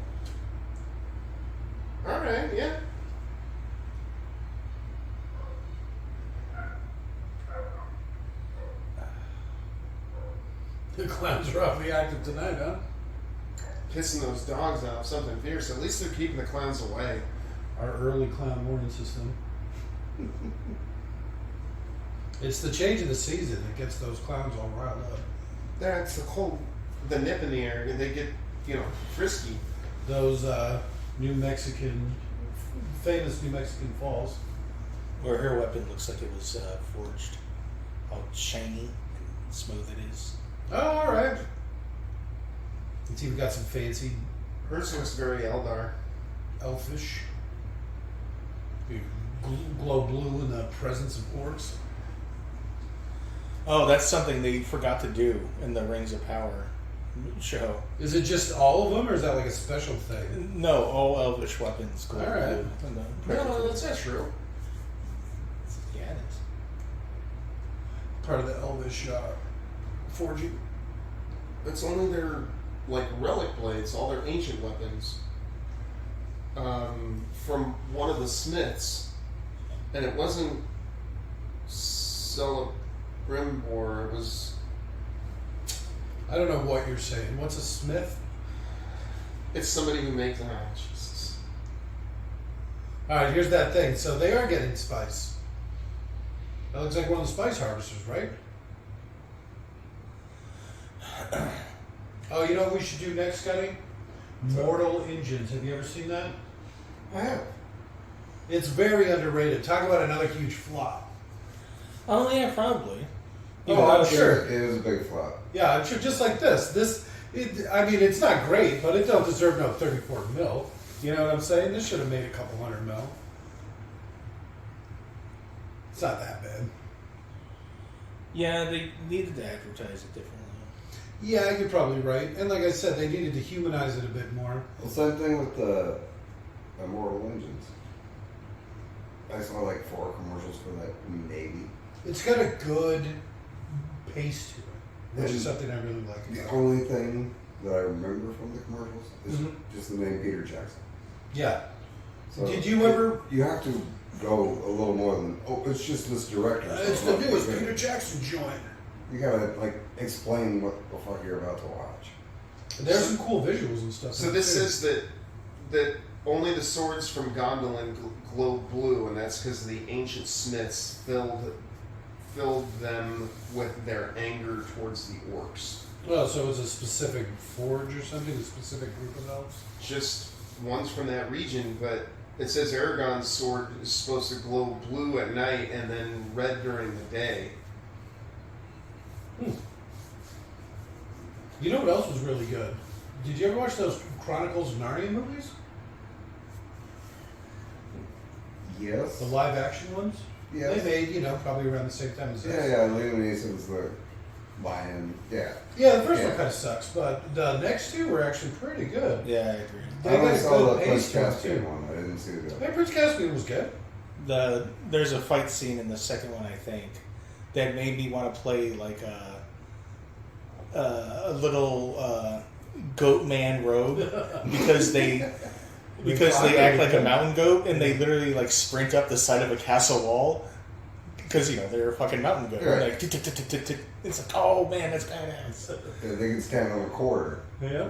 All right, yeah. The clowns are awfully active tonight, huh? pissing those dogs off, something fierce. At least they're keeping the clowns away. Our early clown warning system. It's the change of the season that gets those clowns all riled up. That's the nip in the air. They get, frisky. Those famous New Mexican falls. Where her weapon looks like it was forged. How shiny and smooth it is. Oh, all right. It's even got some fancy Hers looks very Eldar. elfish. You glow blue in the presence of orcs. Oh, that's something they forgot to do in the Rings of Power show. Is it just all of them, or is that like a special thing? No, all elvish weapons glow All right. blue. in the No, that's not true. Yeah, it is. Part of the elvish forging. It's only their relic blades, all their ancient weapons. From one of the smiths, and it wasn't Celebrimbor. It was. I don't know what you're saying. What's a smith? It's somebody who makes. Jesus. All right, here's that thing. So they are getting spice. That looks like one of the spice harvesters, right? Oh, you know what we should do next, Scotty? Mortal Engines. Have you ever seen that? I have. It's very underrated. Talk about another huge flop. Oh yeah, probably. Oh, I'm sure. It was a big flop. Yeah, I'm sure. Just like this. I mean, it's not great, but it don't deserve no 34 mil. You know what I'm saying? This should have made a couple hundred mil. It's not that bad. Yeah, they needed to advertise it differently. Yeah, you're probably right. And like I said, they needed to humanize it a bit more. Well, same thing with the Immortal Engines. I saw like 4 commercials for that, maybe. It's got a good pace to it, which is something I really like The about it. only thing that I remember from the commercials is Mhm. just the name Peter Jackson. Yeah. So Did you ever? You have to go a little more than, it's just this director. so It's the look, newest you Peter Jackson joint. You gotta explain what the fuck you're about to watch. There's some cool visuals and stuff. So in it, this too. says that only the swords from Gondolin glow blue, and that's because the ancient smiths filled them with their anger towards the orcs. Well, so it's a specific forge or something, a specific group of elves. Just one's from that region, but it says Aragon's sword is supposed to glow blue at night and then red during the day. You know what else was really good? Did you ever watch those Chronicles of Narnia movies? Yes. The live action ones? Yes. They made, probably around the same time as this. Yeah, Liam Neeson's the lion. Yeah. Yeah, the first Yeah. one kind of sucks, but the next two were actually pretty good. Yeah, I agree. They I only got a saw good the pace Prince to it, Caspian too. one. I didn't see the Hey, Prince Caspian was good. There's a fight scene in the second one, I think, that made me want to play like a little goat man rogue because they act like a mountain goat and they literally sprint up the side of a castle wall because they're a fucking mountain goat. Right. Like tick, tick, tick, tick, tick, tick. It's like, oh man, that's badass. They can stand on a quarter. Yeah.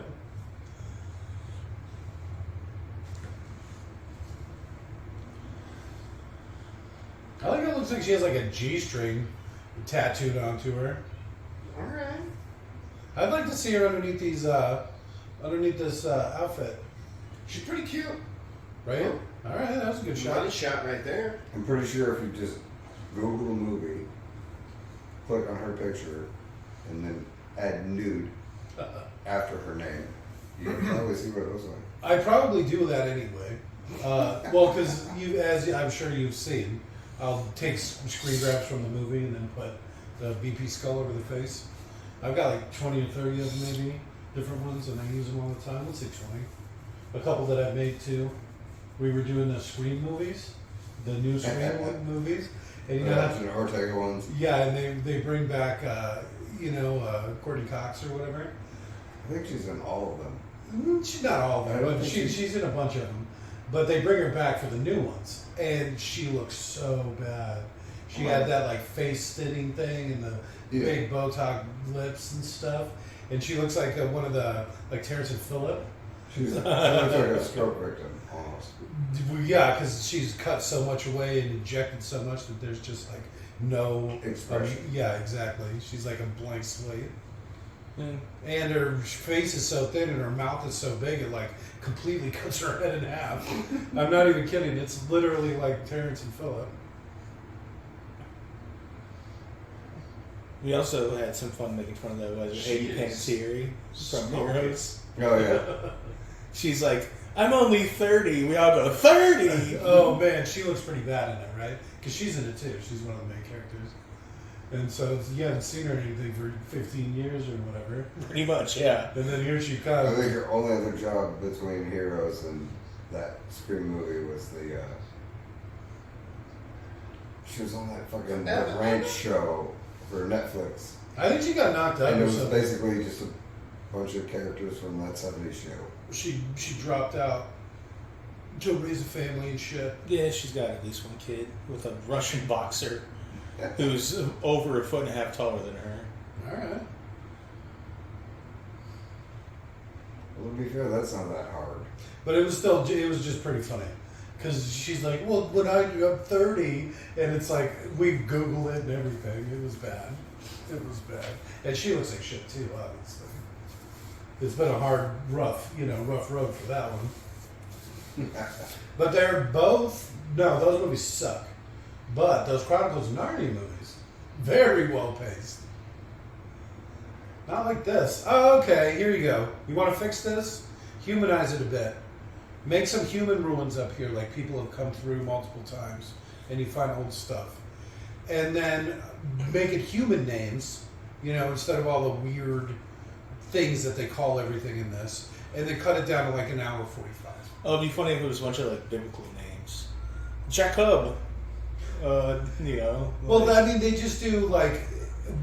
I like how it looks like she has like a G-string tattooed onto her. Alright. I'd like to see her underneath this outfit. She's pretty cute. Right? All right, that was a good Money shot. shot right there. I'm pretty sure if you just Google the movie, click on her picture, and then add nude after her name, you can probably see what it looks like. I probably do that anyway. Well, because as I'm sure you've seen, I'll take screen grabs from the movie and then put the BP skull over the face. I've got like 20 or 30 of them, maybe different ones, and I use them all the time. Let's say 20. A couple that I've made too. We were doing the Scream movies, the new Scream movies, and you know, The Ortega ones. yeah, and they bring back Courtney Cox or whatever. I think she's in all of them. She's not all of I them, don't but think she's in a bunch of them. But they bring her back for the new ones, and she looks so bad. She had that face thinning thing and the big Botox lips and stuff, and she looks like one of the Terrence and Phillip She looks like a stroke victim, almost. Well, yeah, because she's cut so much away and injected so much that there's just like no Expression. yeah, exactly. She's like a blank slate. Mm. And her face is so thin and her mouth is so big it like completely cuts her head in half. I'm not even kidding. It's literally like Terrence and Phillip. We also had some fun making fun of that. Was Eddie Panettiere from Heroes? Oh yeah. She's like, I'm only 30. We all go 30. Oh man, she looks pretty bad in it, right? Because she's in it too. She's one of the main characters. And so you haven't seen her in anything for 15 years or whatever. Pretty much, yeah. And then here she I comes. think her only other job between Heroes and that Scream movie was the. She was on that fucking that ranch show for Netflix. I think she got knocked up And it or was something. basically just a bunch of characters from that 70s show. She dropped out to raise a family and shit. Yeah, she's got at least one kid with a Russian boxer who's over 1.5 feet taller than her. All right. Well, to be fair, that's not that hard. But it was just pretty funny. Because she's like, well, when I'm 30, and it's like, we Googled it and everything. It was bad. It was bad. And she looks like shit too, obviously. It's been a hard, rough road for that one. But they're both, no, those movies suck. But those Chronicles of Narnia movies, very well paced. Not like this. Oh, okay, here you go. You want to fix this? Humanize it a bit. Make some human ruins up here, like people have come through multiple times, and you find old stuff. And then make it human names, instead of all the weird things that they call everything in this. And then cut it down to like an hour 45. Oh, it'd be funny if it was a bunch of like biblical names. Jacob. Well, I mean, they just do like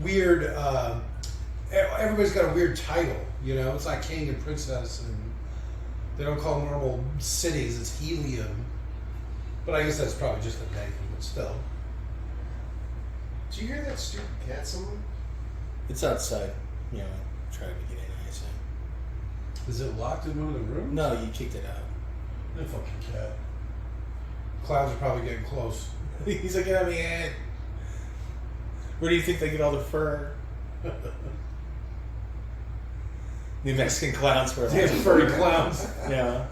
weird. Everybody's got a weird title, It's like king and princess, and they don't call normal cities. It's Helium, but I guess that's probably just a name, but still. Did you hear that stupid cat song? It's outside. Try to get in. I say. Is it locked in one of the rooms? No, you kicked it out. No fucking cat. Clowns are probably getting close. He's like, get out of my head. Where do you think they get all the fur? New Mexican clowns were Damn furry clowns. Yeah.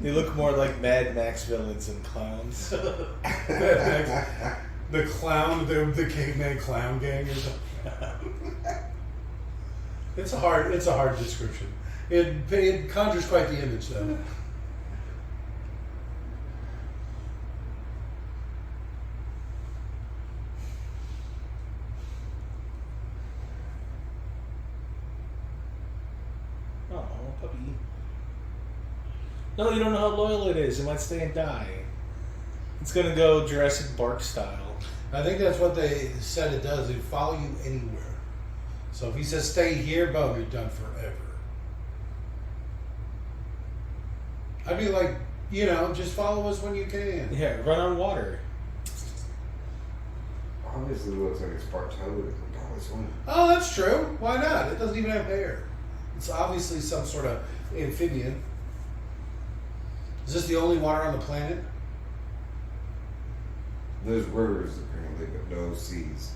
They look more like Mad Max villains than clowns. The clown, the caveman clown gang or something. It's a hard description. It conjures quite the image, though. Oh, puppy. No, you don't know how loyal it is. It might stay and die. It's gonna go Jurassic Park style. I think that's what they said it does. It follow you anywhere. So if he says stay here, boom, you're done forever. I'd be like, just follow us when you can. Yeah, run on water. Obviously, it looks like it's part toad. It could probably swim. Oh, that's true. Why not? It doesn't even have hair. It's obviously some sort of amphibian. Is this the only water on the planet? There's rivers apparently, but no seas.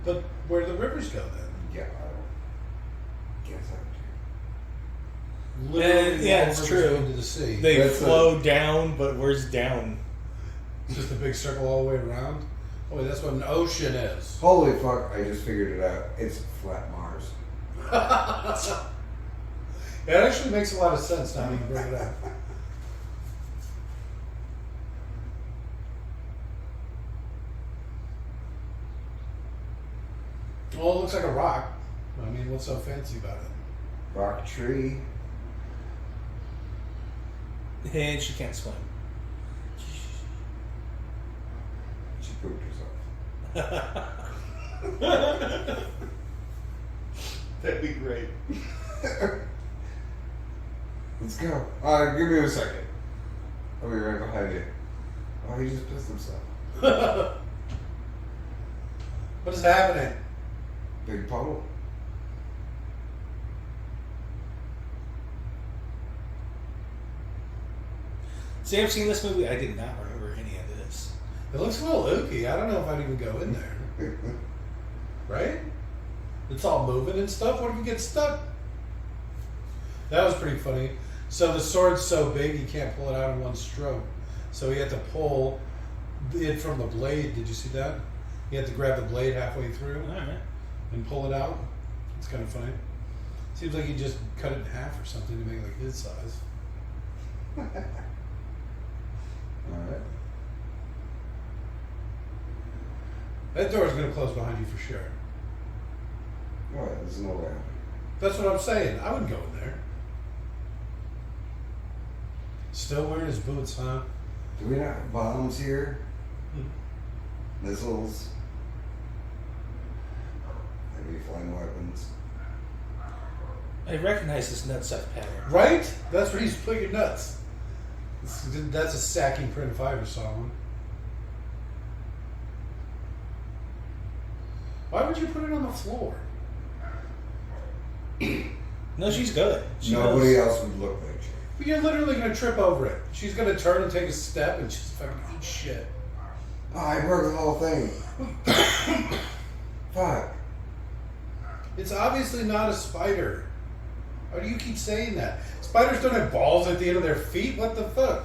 But where do the rivers go then? Yeah, I don't guess I Literally, yeah, all it's rivers true. go into the sea. They That's flow down, but where's down? It's just a big circle all the way around. Oh, that's what an ocean is. do. Holy fuck! I just figured it out. It's flat Mars. It actually makes a lot of sense now that you bring it up. Well, it looks like a rock. I mean, what's so fancy about it? Rock tree. And she can't swim. She pooped herself. That'd be great. Let's go. Give me a second. I'll be right behind you. Oh, he just pissed himself. What is happening? Big puddle. See, I've seen this movie. I did not remember any of this. It looks a little ooky. I don't know if I'd even go in there. Right? It's all moving and stuff. What if you get stuck? That was pretty funny. So the sword's so big he can't pull it out in one stroke. So he had to pull it from the blade. Did you see that? He had to grab the blade halfway through All right. and pull it out. It's kind of funny. Seems like he just cut it in half or something to make it like his size. Alright. That door's gonna close behind you for sure. What? There's no way. That's what I'm saying. I wouldn't go in there. Still wearing his boots, huh? Do we not have bombs here? Missiles? Maybe flying weapons? I recognize this nutsack pattern. Right? That's where he's putting nuts. That's a sacking print if I ever saw one. Why would you put it on the floor? No, she's good. She Nobody knows. else would look like you. But you're literally gonna trip over it. She's gonna turn and take a step and just fucking eat shit. Oh, I broke the whole thing. Fuck. It's obviously not a spider. Why do you keep saying that? Spiders don't have balls at the end of their feet? What the fuck?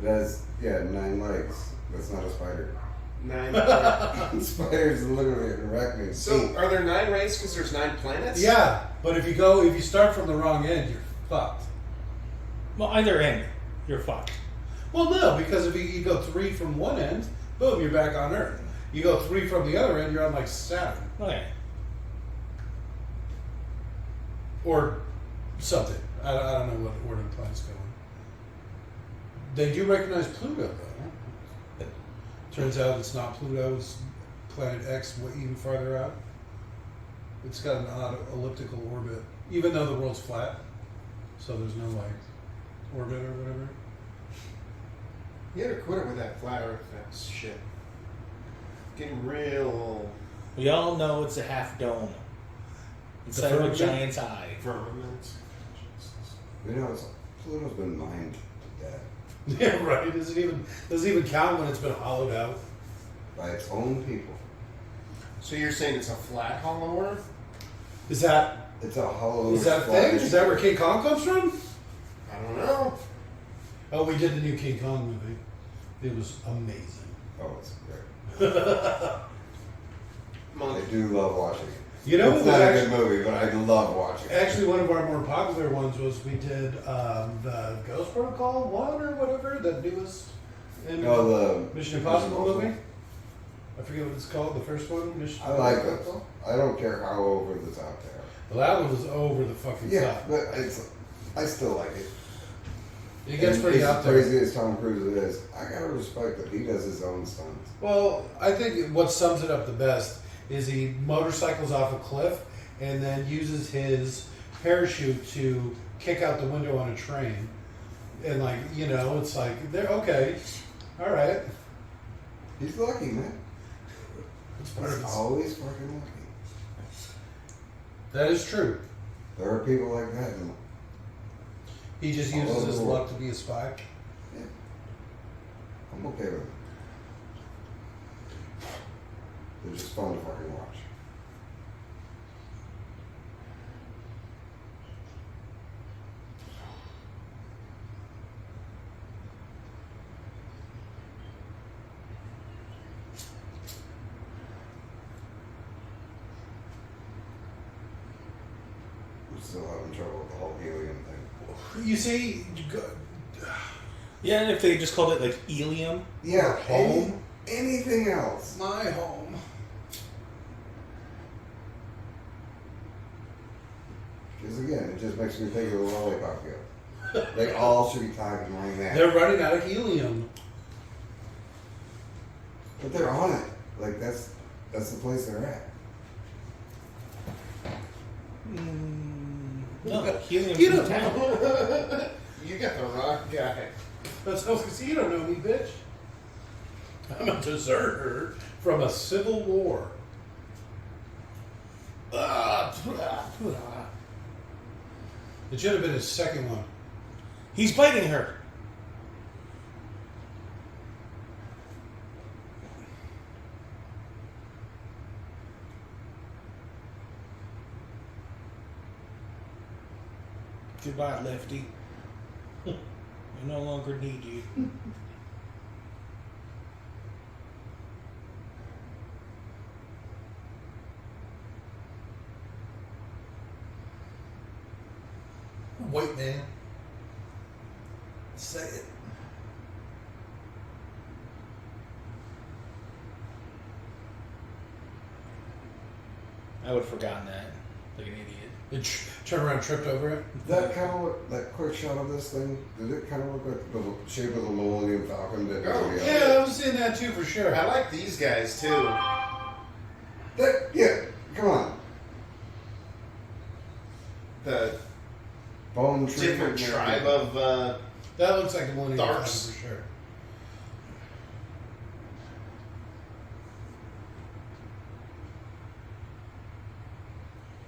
It has, 9 legs. That's not a spider. 9. Spiders are literally an arachnid. So, are there 9 rays because there's 9 planets? Yeah, but if you start from the wrong end, you're fucked. Well, either end, you're fucked. Well, no, because if you go 3 from one end, boom, you're back on Earth. You go 3 from the other end, you're on like Saturn Okay. or something. I don't know what order the planets go in. They do recognize Pluto, though. Turns out it's not Pluto; it's Planet X, even farther out. It's got an odd elliptical orbit, even though the world's flat. So there's no like orbit or whatever. You gotta quit it with that flat Earth shit. Getting real We all know it's a half dome inside of a firmament? giant's eye. firmament. Pluto's been mined to death Yeah, right. It doesn't even count when it's been hollowed out. by its own people. So you're saying it's a flat hollow Earth? Is that It's a hollow. a thing? Is that where King Kong comes from? I don't know. Oh, we did the new King Kong movie. It was amazing. Oh, it's great. I do love watching it. You know, It's what was not a actually, good movie, but I love watching it. actually one of our more popular ones was we did the Ghost Protocol 1 or whatever, the newest No, the Mission Impossible movie. I forget what it's called, the first one. Mission I like it. Impossible. I don't care how over the top they are. Well, that one was over the fucking Yeah, top. but I still like it. It gets And pretty as out there. crazy as Tom Cruise is, I gotta respect that he does his own stunts. Well, I think what sums it up the best is he motorcycles off a cliff and then uses his parachute to kick out the window on a train. And like, it's like, they're okay. All right. He's lucky, man. It's part of He's his- always fucking lucky. That is true. There are people like that. He just All uses over his the luck world. to be a spy. Yeah. I'm okay with it. They're just fun to fucking watch. I'm still having trouble with the whole alien thing. You see, Yeah, and if they just called it like helium. Yeah, Home? anything else. my home. Because again, it just makes me think of the lollipop guy. They all should be talking like that. They're running out of helium. But they're on it. Like that's the place they're at. No, helium's You in don't town. know. You got the wrong guy. That's how you don't know me, bitch. I'm a deserter from a civil war. It should have been his second one. He's biting her. Goodbye, Lefty. I no longer need you. Wait, man. Say it. I would have forgotten that. Like an idiot. It turned around, and tripped over it. That kind of look, that quick shot of this thing, did it kind of look like the shape of the Millennium Falcon? That Oh, Yeah, I was seeing that too for sure. I like these guys too. That, yeah, come on. The Bone tree. different tribe of That looks like the Millennium Falcon Darks. for sure.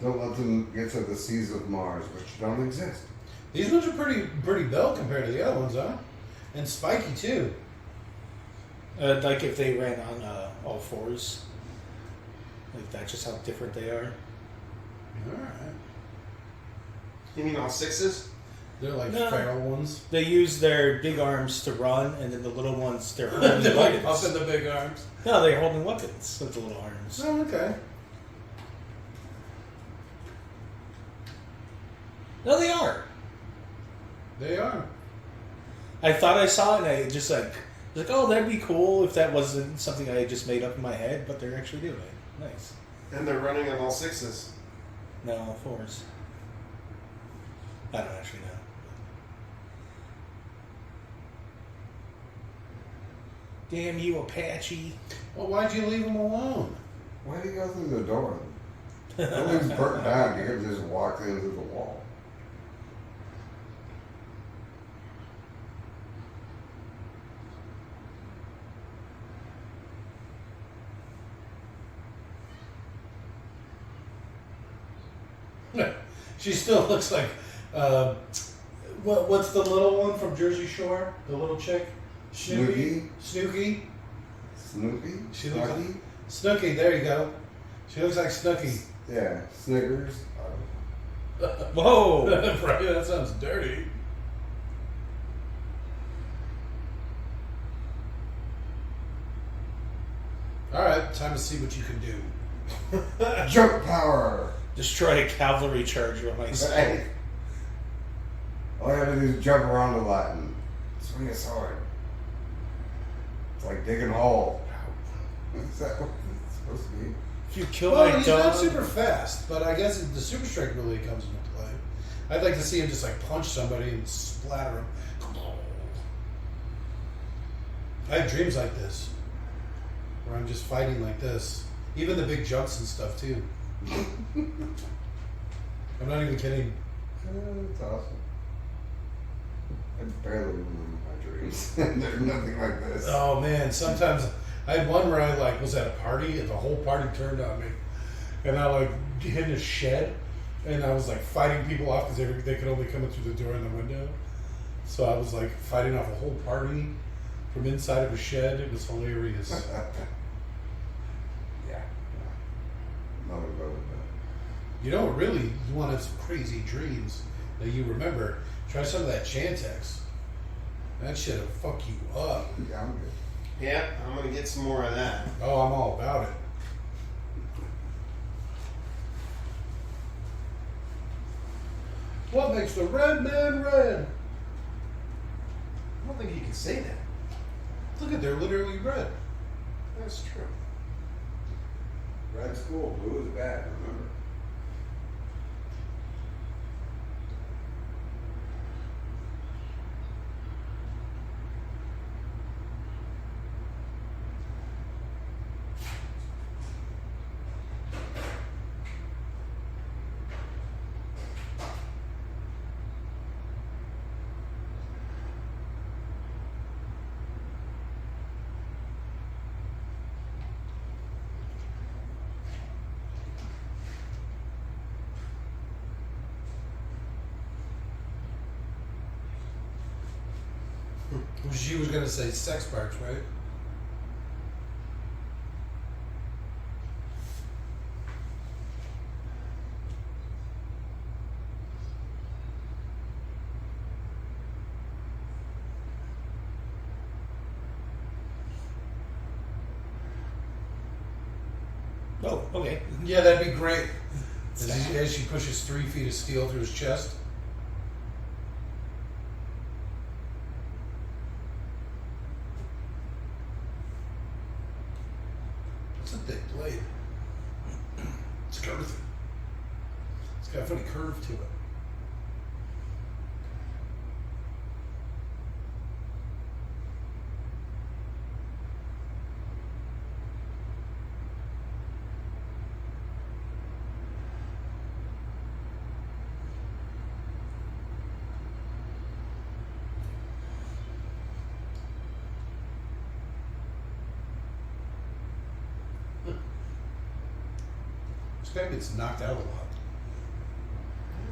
Don't let them get to the seas of Mars, which don't exist. These ones are pretty built compared to the other ones, huh? And spiky too. Like if they ran on all fours. Like that's just how different they are. All right. you mean all sixes? They're like No. feral ones. They use their big arms to run, and then the little ones, they're holding They're like weapons. up in the big arms. No, they're holding weapons with the little arms. Oh, okay. No, they are. They are. I thought I saw it, and I just was like, oh, that'd be cool if that wasn't something I had just made up in my head, but they're actually doing it. Nice. And they're running on all sixes. No, all fours. I don't actually know. Damn you, Apache. Well, why'd you leave them alone? Why do you go through the door? Building's burnt down. You could have just walked in through the wall. She still looks like. What's the little one from Jersey Shore? The little chick? Snooki? Snooki? Snoopy? She looks Snooki? Snooki, there you go. She looks like Snooki. Yeah, Snickers. Whoa! Right, that sounds dirty. Alright, time to see what you can do. Jump power! Destroy a cavalry charge with my sword. Right. All you have to do is jump around a lot and swing a sword. It's like digging a hole. Is that what it's supposed to be? If you kill Well, my he's dog, not super fast, but I guess the super strength really comes into play. I'd like to see him just like punch somebody and splatter him. I have dreams like this, where I'm just fighting like this. Even the big jumps and stuff too. I'm not even kidding. That's awesome. I barely remember my dreams. There's nothing like this. Oh man, sometimes I had one where I like was at a party and the whole party turned on me, and I like hid in a shed, and I was like fighting people off because they could only come in through the door and the window. So I was like fighting off a whole party from inside of a shed. It was hilarious. Yeah. Nothing better than You know, really, you want to have some crazy dreams that you remember. Try some of that Chantix. That shit'll fuck you up. that. Yeah, I'm good. Yeah, I'm gonna get some more of that. Oh, I'm all about it. What makes the red man red? I don't think you can say that. Look at, they're literally red. That's true. Red's cool. Blue is bad, remember? She was gonna say sex parts, right? Oh, okay. Yeah, that'd be great. As she pushes 3 feet of steel through his chest. It's a thick blade. It's girthy. It's got a funny curve to it. This guy gets knocked out a lot.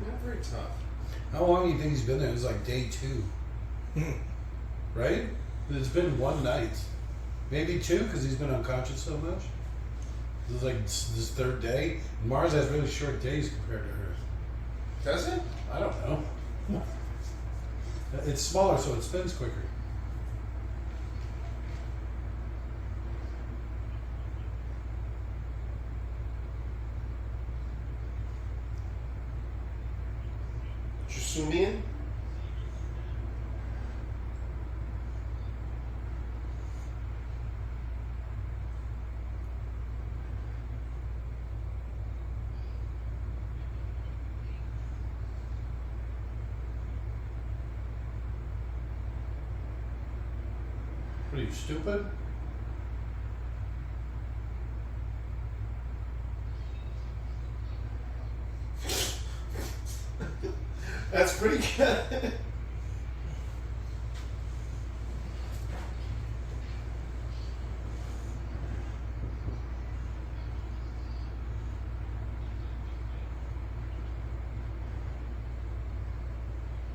Not very tough. How long do you think he's been there? It was like day 2. Right? It's been 1 night. Maybe 2 because he's been unconscious so much. This is like this 3rd day. Mars has really short days compared to Earth. Does it? I don't know. It's smaller, so it spins quicker. Jusumian? What are you, stupid? That's pretty good.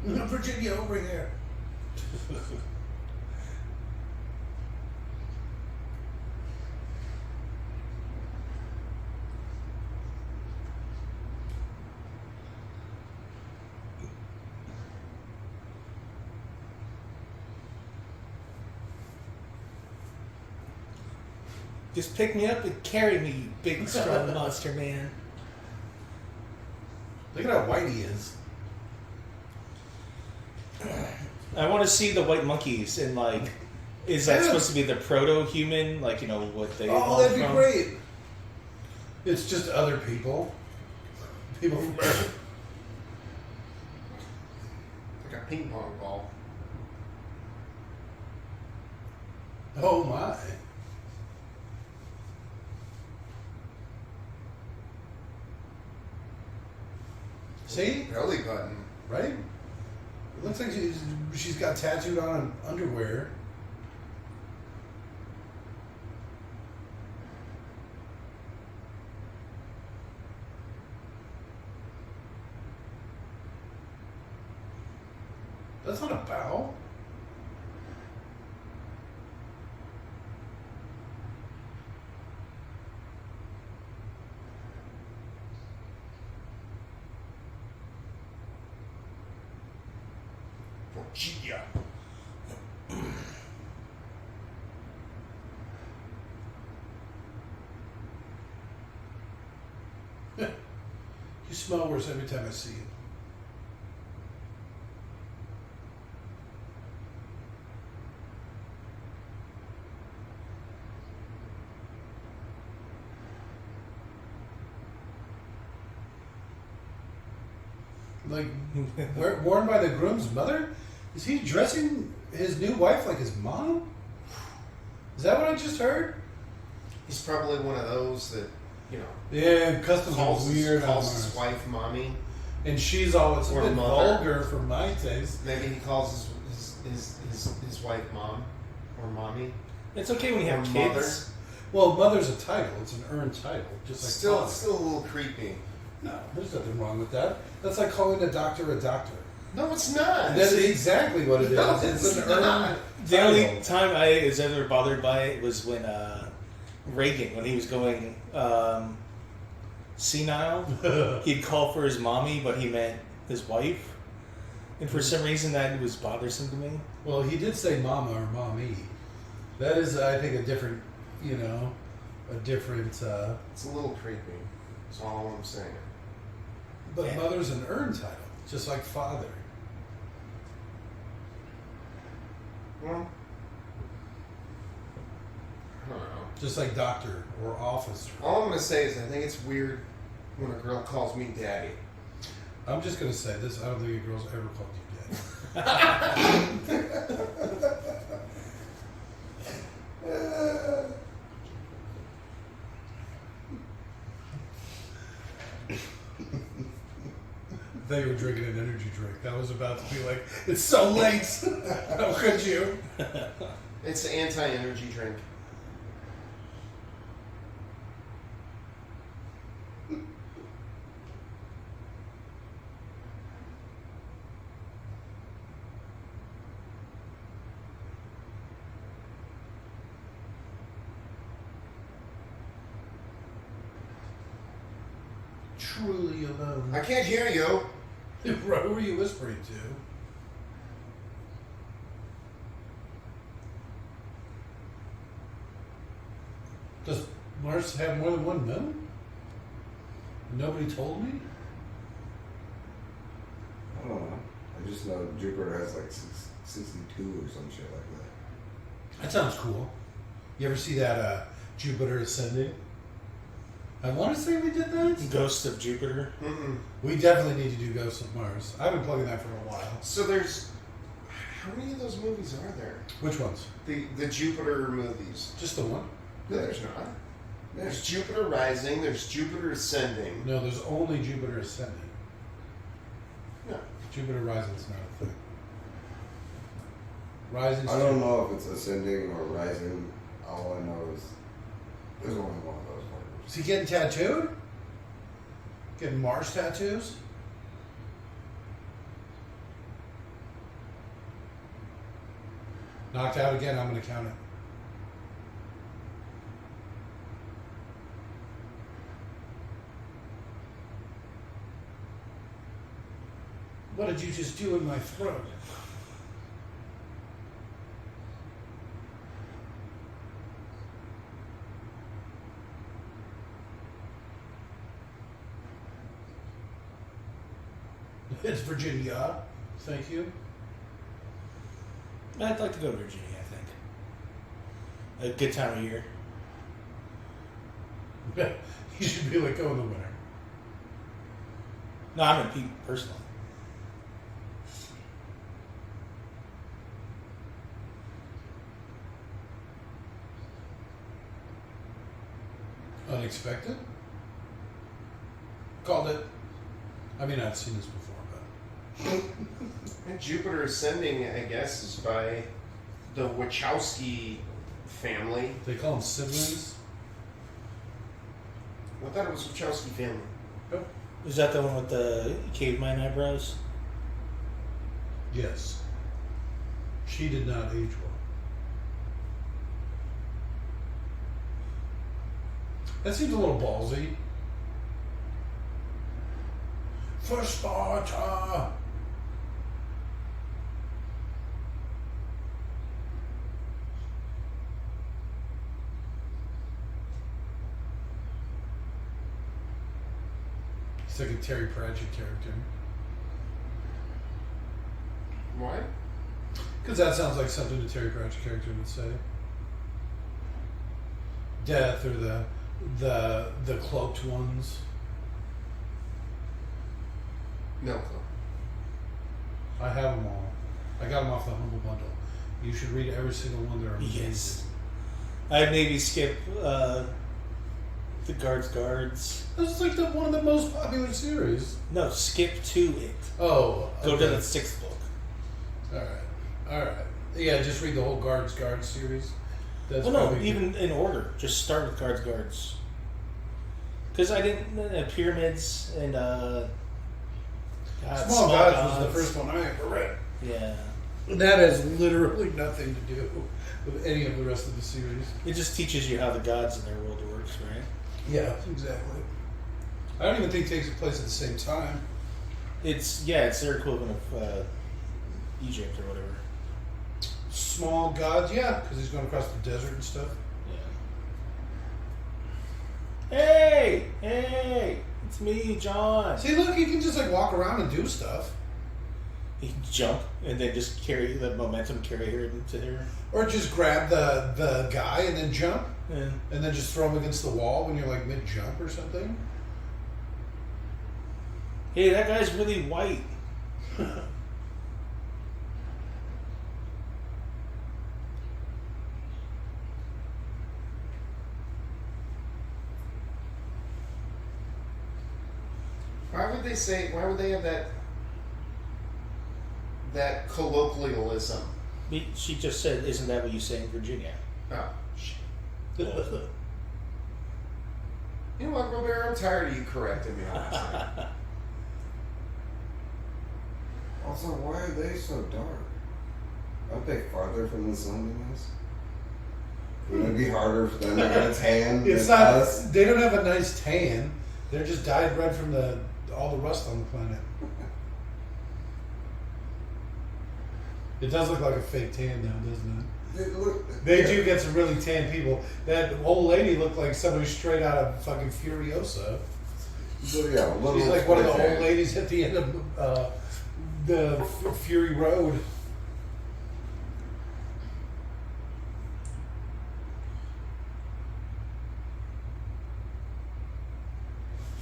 Virginia, over here. Just pick me up and carry me, you big strong monster man. Look at how white he is. I want to see the white monkeys and like, is that Yeah. supposed to be the proto-human? Like, you know what they Oh, evolved that'd be from? great. It's just other people. People from Earth. Like a ping pong ball. Oh my. See? Belly button. Right? It looks like she's got tattooed on underwear. That's not a bow. Virginia. You smell worse every time I see you. Like, worn by the groom's mother? Is he dressing his new wife like his mom? Is that what I just heard? He's probably one of those that, you know, Yeah, customs are calls, weird. calls on his Mars. wife mommy. And she's all, it's a Or bit mother. vulgar for my taste. Maybe he calls his wife mom or mommy. It's okay when you have Or kids. Well, mother's a title. It's an earned title. Just like Still, father. still a little creepy. No, there's nothing wrong with that. That's like calling a doctor a doctor. No, it's not. That's exactly what it is. No, It's it's an not. earned The title. only time I was ever bothered by it was when Reagan, when he was going senile, he'd call for his mommy, but he meant his wife. And for some reason that was bothersome to me. Well, he did say mama or mommy. That is, I think, a different, a different. It's a little creepy. That's all I'm saying. But Yeah. mother's an earned title, just like father. Well, I don't know. Just like doctor or officer. All I'm gonna say is I think it's weird when a girl calls me daddy. I'm just gonna say this. I don't think a girl's ever called you daddy. I thought you were drinking an energy drink. That was about to be like, it's so late. How could you? It's an anti-energy drink. Truly alone. I can't hear you. Who are you whispering to? Does Mars have more than one moon? Nobody told me? I don't know. I just know Jupiter has like 62 or some shit like that. That sounds cool. You ever see that Jupiter Ascending? I want to say we did that. Ghost of Jupiter. Mm-mm. We definitely need to do Ghosts of Mars. I've been plugging that for a while. So there's how many of those movies are there? Which ones? The Jupiter movies. Just the one? No, there's not. There's Jupiter Rising. There's Jupiter Ascending. No, there's only Jupiter Ascending. No. Jupiter Rising's not a thing. Rising. I don't know if it's ascending or rising. All I know is there's only one of those words. Is he getting tattooed? Getting Mars tattoos? Knocked out again, I'm going to count it. What did you just do in my throat? It's Virginia. Thank you. I'd like to go to Virginia, I think. A good time of year. You should be like, go in the winter. No, I'm in Pete personally. Unexpected? Called it. I mean, I've seen this before, but And Jupiter Ascending, I guess, is by the Wachowski family. they call them siblings. I thought it was Wachowski family. Yep. Is that the one with the caveman eyebrows? Yes. She did not age well. That seems a little ballsy. For Sparta! It's like a Terry Pratchett character. Why? Because that sounds like something a Terry Pratchett character would say. Death or the cloaked ones. No clue. I have them all. I got them off the Humble Bundle. You should read every single one. They're amazing. Yes. I'd maybe skip the Guards. This is like one of the most popular series. No, skip to it. Oh, Go okay. to the 6th book. All right. Yeah, just read the whole Guards series. That's Well, no, probably even in order. Just start with Guards. Because I didn't... Pyramids and... Small Gods was the first one I ever read. Yeah. That has literally nothing to do with any of the rest of the series. It just teaches you how the gods in their world works, right? Yeah, exactly. I don't even think it takes place at the same time. It's their equivalent of Egypt or whatever. Small Gods, yeah, because he's going across the desert and stuff. Yeah. Hey, it's me, John. See, look, he can just like walk around and do stuff, He can jump and then just carry the momentum, carry her into here. or just grab the guy and then jump, Yeah. and then just throw him against the wall when you're like mid jump or something. Hey, that guy's really white. Why would they say? Why would they have that colloquialism? She just said, "Isn't that what you say in Virginia?" Oh, shit. You know what, Robert? I'm tired of you correcting me all the time. Also, why are they so dark? Aren't they farther from the sun than us? Would it be harder for them to get a tan It's than not. us? They don't have a nice tan. They're just dyed red from all the rust on the planet. It does look like a fake tan, though, doesn't it? They do get some really tan people. That old lady looked like somebody straight out of fucking Furiosa. Yeah, a little She's like one of the tan. old ladies at the end of the Fury Road.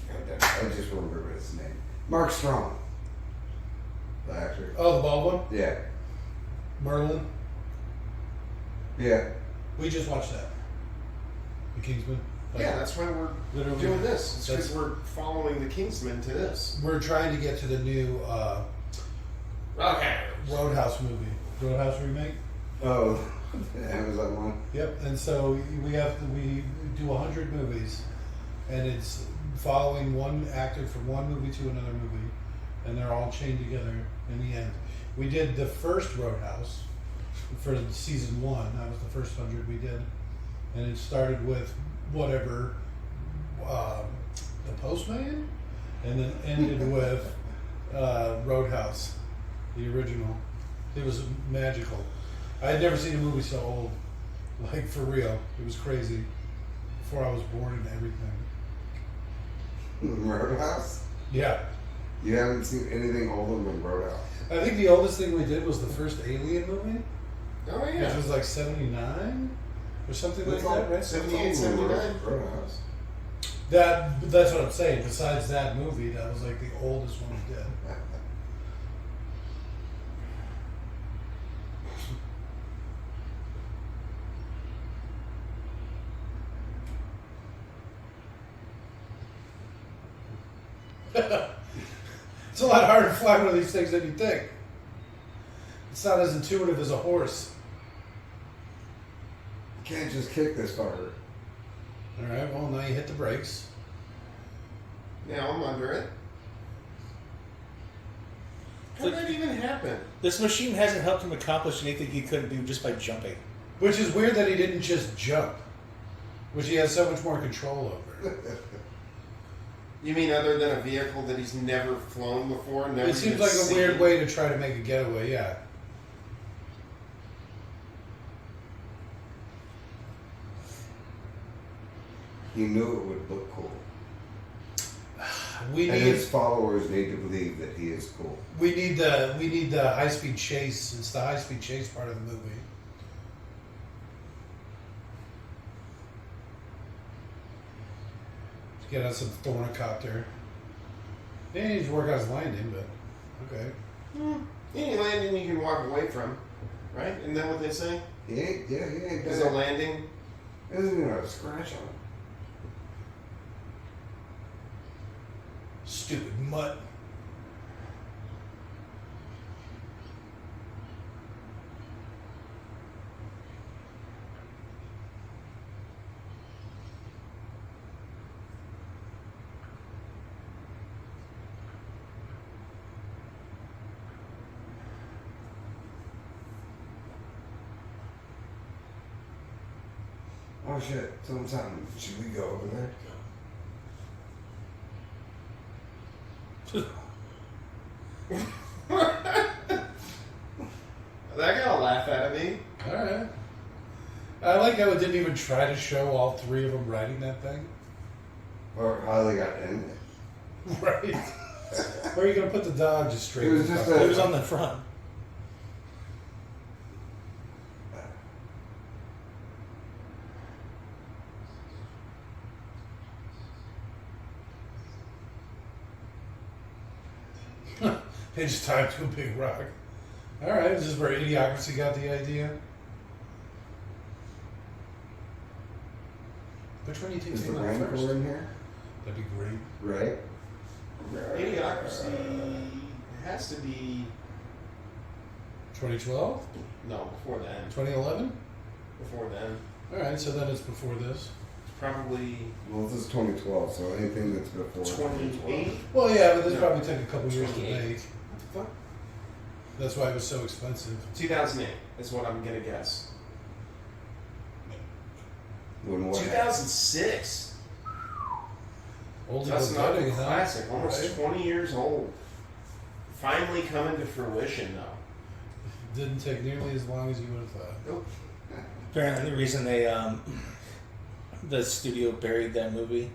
God damn it, I just remember his name. Mark Strong. The actor. Oh, the bald one? Yeah. Merlin? Yeah. We just watched that. The Kingsman? Like, Yeah, that's why we're literally doing this. It's because that's- we're following the Kingsman to this. We're trying to get to the new Okay. Roadhouse movie. Roadhouse remake? Oh, the Amazon one. Yep, and so we do 100 movies, and it's following one actor from one movie to another movie, and they're all chained together in the end. We did the first Roadhouse for season 1. That was the first 100 we did, and it started with whatever, the Postman, and then ended with Roadhouse, the original. It was magical. I had never seen a movie so old. Like, for real. It was crazy. Before I was born and everything. Roadhouse? Yeah. You haven't seen anything older than Roadhouse? I think the oldest thing we did was the first Alien movie, Oh which yeah. was like 79 or something That's like all- that, right? 78, that's all 79. Roadhouse. That's what I'm saying. Besides that movie, that was like the oldest one we did. It's a lot harder to fly one of these things than you think. It's not as intuitive as a horse. You can't just kick this fucker. All right, well, now you hit the brakes. Now I'm under it. How did that even happen? This machine hasn't helped him accomplish anything he couldn't do just by jumping. Which is weird that he didn't just jump, which he has so much more control over. You mean other than a vehicle that he's never flown before? Never It seems even like a seen? weird way to try to make a getaway, yeah. He knew it would look cool. We And need his followers need to believe that he is cool. we need the high speed chase. It's the high speed chase part of the movie. Let's get on some Thornicopter. He needs to work out his landing, but okay. Any landing you can walk away from, right? Isn't that what they say? He ain't Is a bad. landing? He doesn't even have a scratch on him. Stupid mutt. Oh shit, sometime should we go over there? That got a laugh out of me. Alright. I like how it didn't even try to show all three of them riding that thing. Or how they got in it. Right. Where are you gonna put the dog just straight? It was in the just fucking- It was on the front. They just tied to a big rock. All right, is this where Idiocracy got the idea? Which one do you think Is the came out Rancor first? in here? That'd be great. Right? Idiocracy has to be 2012? no before then. 2011? Before then, All right, so then it's before this. it's probably Well, this is 2012, so anything that's before 28. Well, yeah, but this No. probably took a couple years to 28. make. What That's why it was so expensive. the fuck? 2008 is what I'm gonna guess. When what? 2006. Oldie That's but not a goodie, huh? classic. Almost Right? 20 years old. Finally coming to fruition, though. Didn't take nearly as long as you would have thought. Nope. Apparently, the reason they the studio buried that movie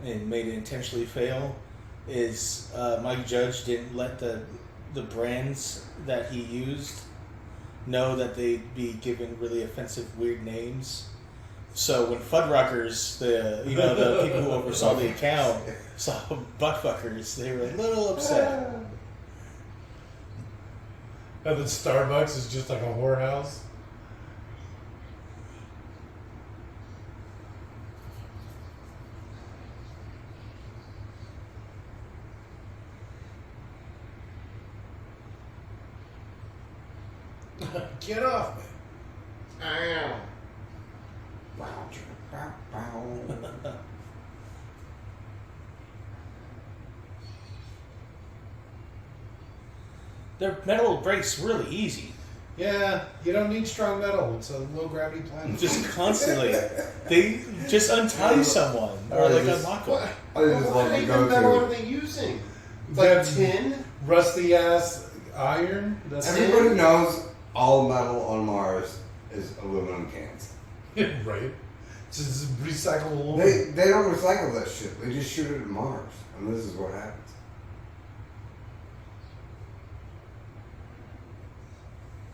and made it intentionally fail is Mike Judge didn't let the brands that he used know that they'd be given really offensive, weird names. So when Fuddruckers, the people who oversaw the account, saw buttfuckers, they were a little upset. And then Starbucks is just like a whorehouse. Get off me. Ow. Their metal breaks really easy. Yeah, you don't need strong metal. It's a low gravity planet. Just constantly. They just untie someone or like unlock them. What? I just What love kind to of go metal to. are they using? Them Like tin? rusty ass iron. That's Everybody knows all metal on Mars is aluminum cans. right. It's just recycled aluminum. They don't recycle that shit. They just shoot it at Mars, and this is what happens.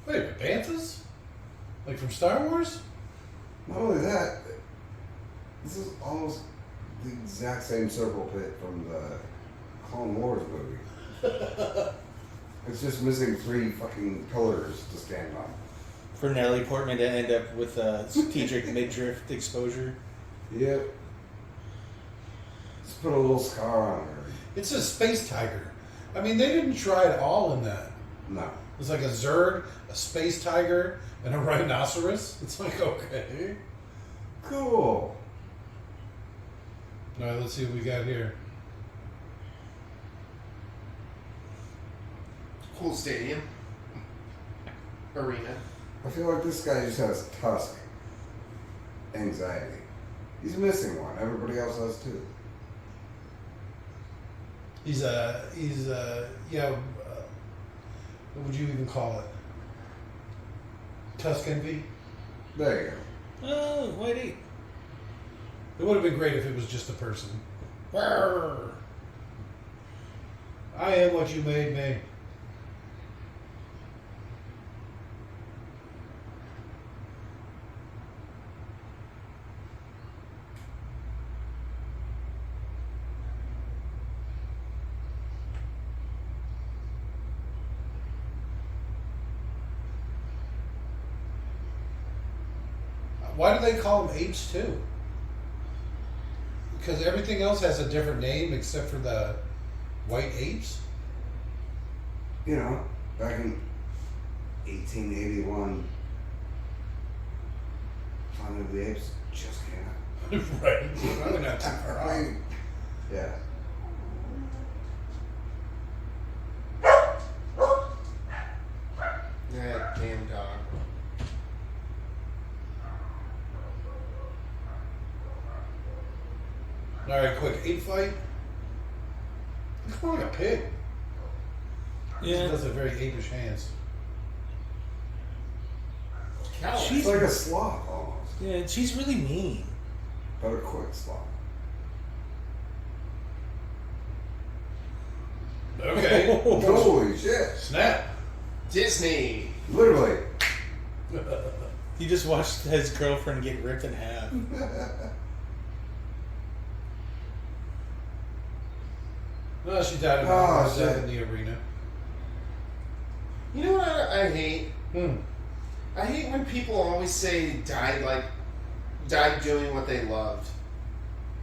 Wait a minute, Banthas? Like from Star Wars? Not only that, this is almost the exact same circle pit from the Clone Wars movie. It's just missing 3 fucking pillars to stand on. For Natalie Portman to end up with a strategic mid-drift exposure. Yep. Just put a little scar on her. It's a space tiger. I mean, they didn't try it all in that. No. It's like a Zerg, a space tiger, and a rhinoceros. It's like, okay. Cool. All right, let's see what we got here. Cool stadium. Arena. I feel like this guy just has tusk anxiety. He's missing one. Everybody else has too. What would you even call it? Tusk envy? There you go. Oh, white ape. It would have been great if it was just a person. Brrr. I am what you made me. Why do they call them apes too? Because everything else has a different name except for the white apes. You know, back in 1881, Planet of the Apes just came out. Right. Probably not too far off. Yeah. That damn dog. All right, quick ape fight. Looks more like a pig. He Yeah. does have very apish hands. Cow. It's She's like a sloth almost, yeah, she's really mean. but a quick sloth. Okay. Holy shit. Snap. Disney. Literally. He just watched his girlfriend get ripped in half. Well, she died of Oh, death shit. in the arena. You know what I hate? Hmm. I hate when people always say died doing what they loved.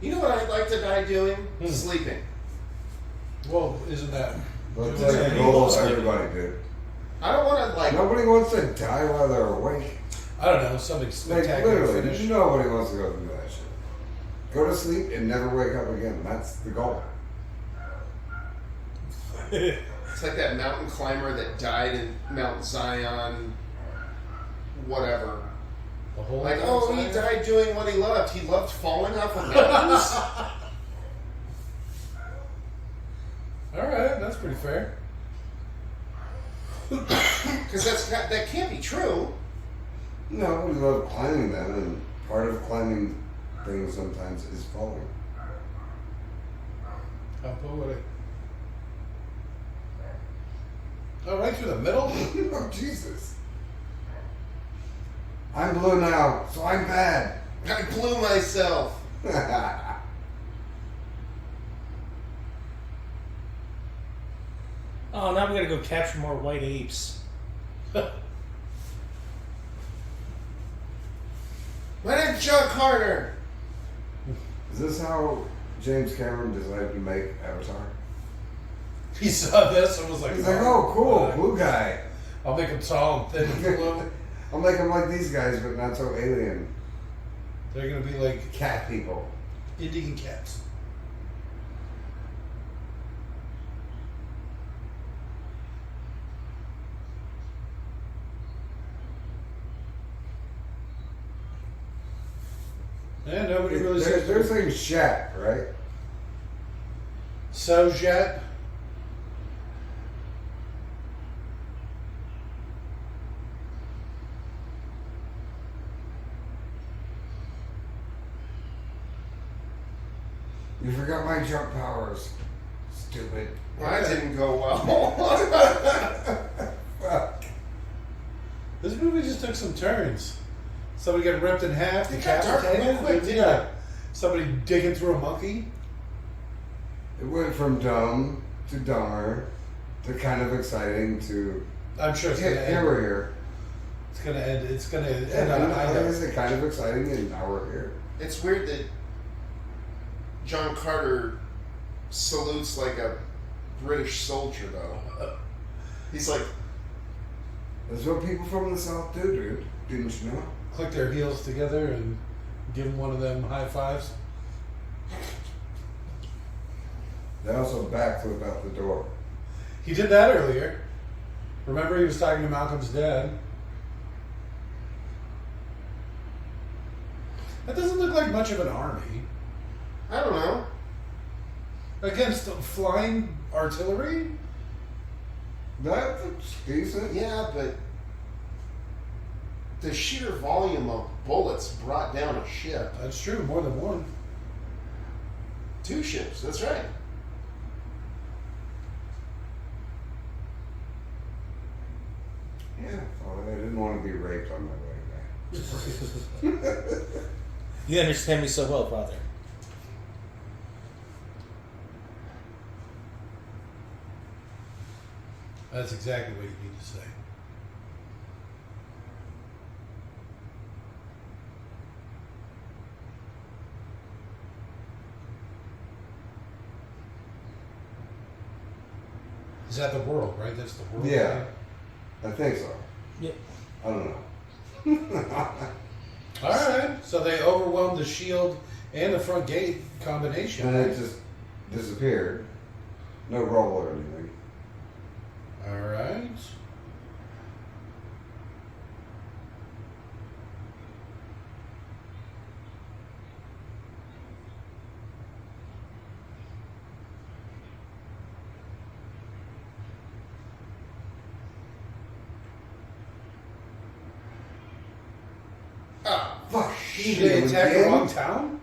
You know what I'd like to die doing? Sleeping. Well, isn't that? That's It's like the a goal of sleep. everybody, dude. I don't want to Nobody wants to die while they're awake. I don't know. Something Like, spectacular literally, finish. nobody wants to go through that shit. Go to sleep and never wake up again. That's the goal. It's like that mountain climber that died in Mount Zion, whatever. The whole Like, oh, he died doing what he loved. He loved falling off of mountains. All right, that's pretty fair. Because that can't be true. No, we love climbing them, and part of climbing things sometimes is falling. How poetic. Oh, right through the middle? Oh, Jesus. I'm blue now, so I'm bad. I blew myself. Oh, now we gotta go capture more white apes. My name's John Carter. Is this how James Cameron decided to make Avatar? He saw this and was like, He's like, oh, cool, uh, blue guy. I'll make him tall and thin and blue. I'll make him like these guys, but not so alien. They're going to be like Cat people. Indian cats. Yeah, nobody really They're says saying Shat, right? Sojat. You forgot my jump powers. Stupid. Well, that didn't go well. Fuck. This movie just took some turns. Somebody getting ripped in half, It got dark real decapitated. quick, didn't Yeah. it? Somebody digging through a monkey. It went from dumb to dumber to kind of exciting to I'm sure it's gonna here end. we're here. It's gonna end. It's gonna end And on a high note. is it kind of exciting and now we're here. It's weird that John Carter salutes like a British soldier, though. He's like, That's what people from the South do, dude. Didn't you know? Click their heels together and give them one of them high fives. They also backflip out the door. He did that earlier. Remember, he was talking to Malcolm's dad. That doesn't look like much of an army. I don't know. Against flying artillery? That looks decent. Yeah, but the sheer volume of bullets brought down a ship. That's true, more than one. 2 ships, that's right. Yeah, well, I didn't want to be raped on my way back. You understand me so well, Father. That's exactly what you need to say. Is that the world, right? That's the world. Yeah. I think so. Yep. I don't know. All right. So they overwhelmed the shield and the front gate combination. And it just disappeared. No roll or anything. All right. Ah, Fuck. Did they attack the wrong town?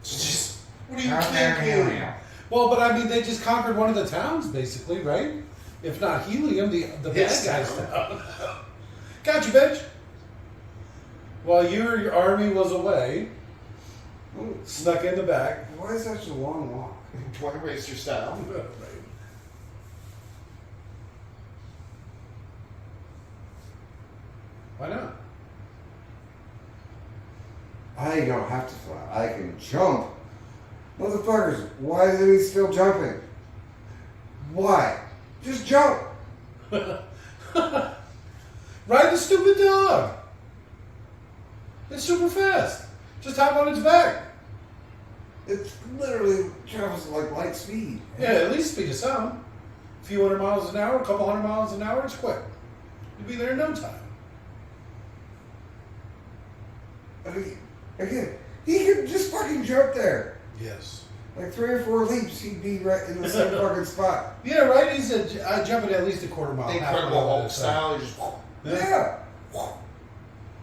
just, what are you How dare thinking? you. Well, but I mean, they just conquered one of the towns, basically, right? If not Helium, the bad His guys town. down. Gotcha, bitch. While your army was away, Oh, snuck in the back. why is that such a long walk? Why waste your style? Why not? I don't have to fly. I can jump. Motherfuckers, why isn't he still jumping? Why? Just jump. Ride the stupid dog. It's super fast. Just hop on its back. It literally travels like light speed. Yeah, at least speed of sound. A few hundred miles an hour, a couple hundred miles an hour, it's quick. You'll be there in no time. I mean, again, he could just fucking jump there. Yes. Like 3 or 4 leaps, he'd be right in the same fucking spot. Yeah, right? He's jumping at least a quarter mile. half Incredible mile at a Hulk time. style. You just Yeah.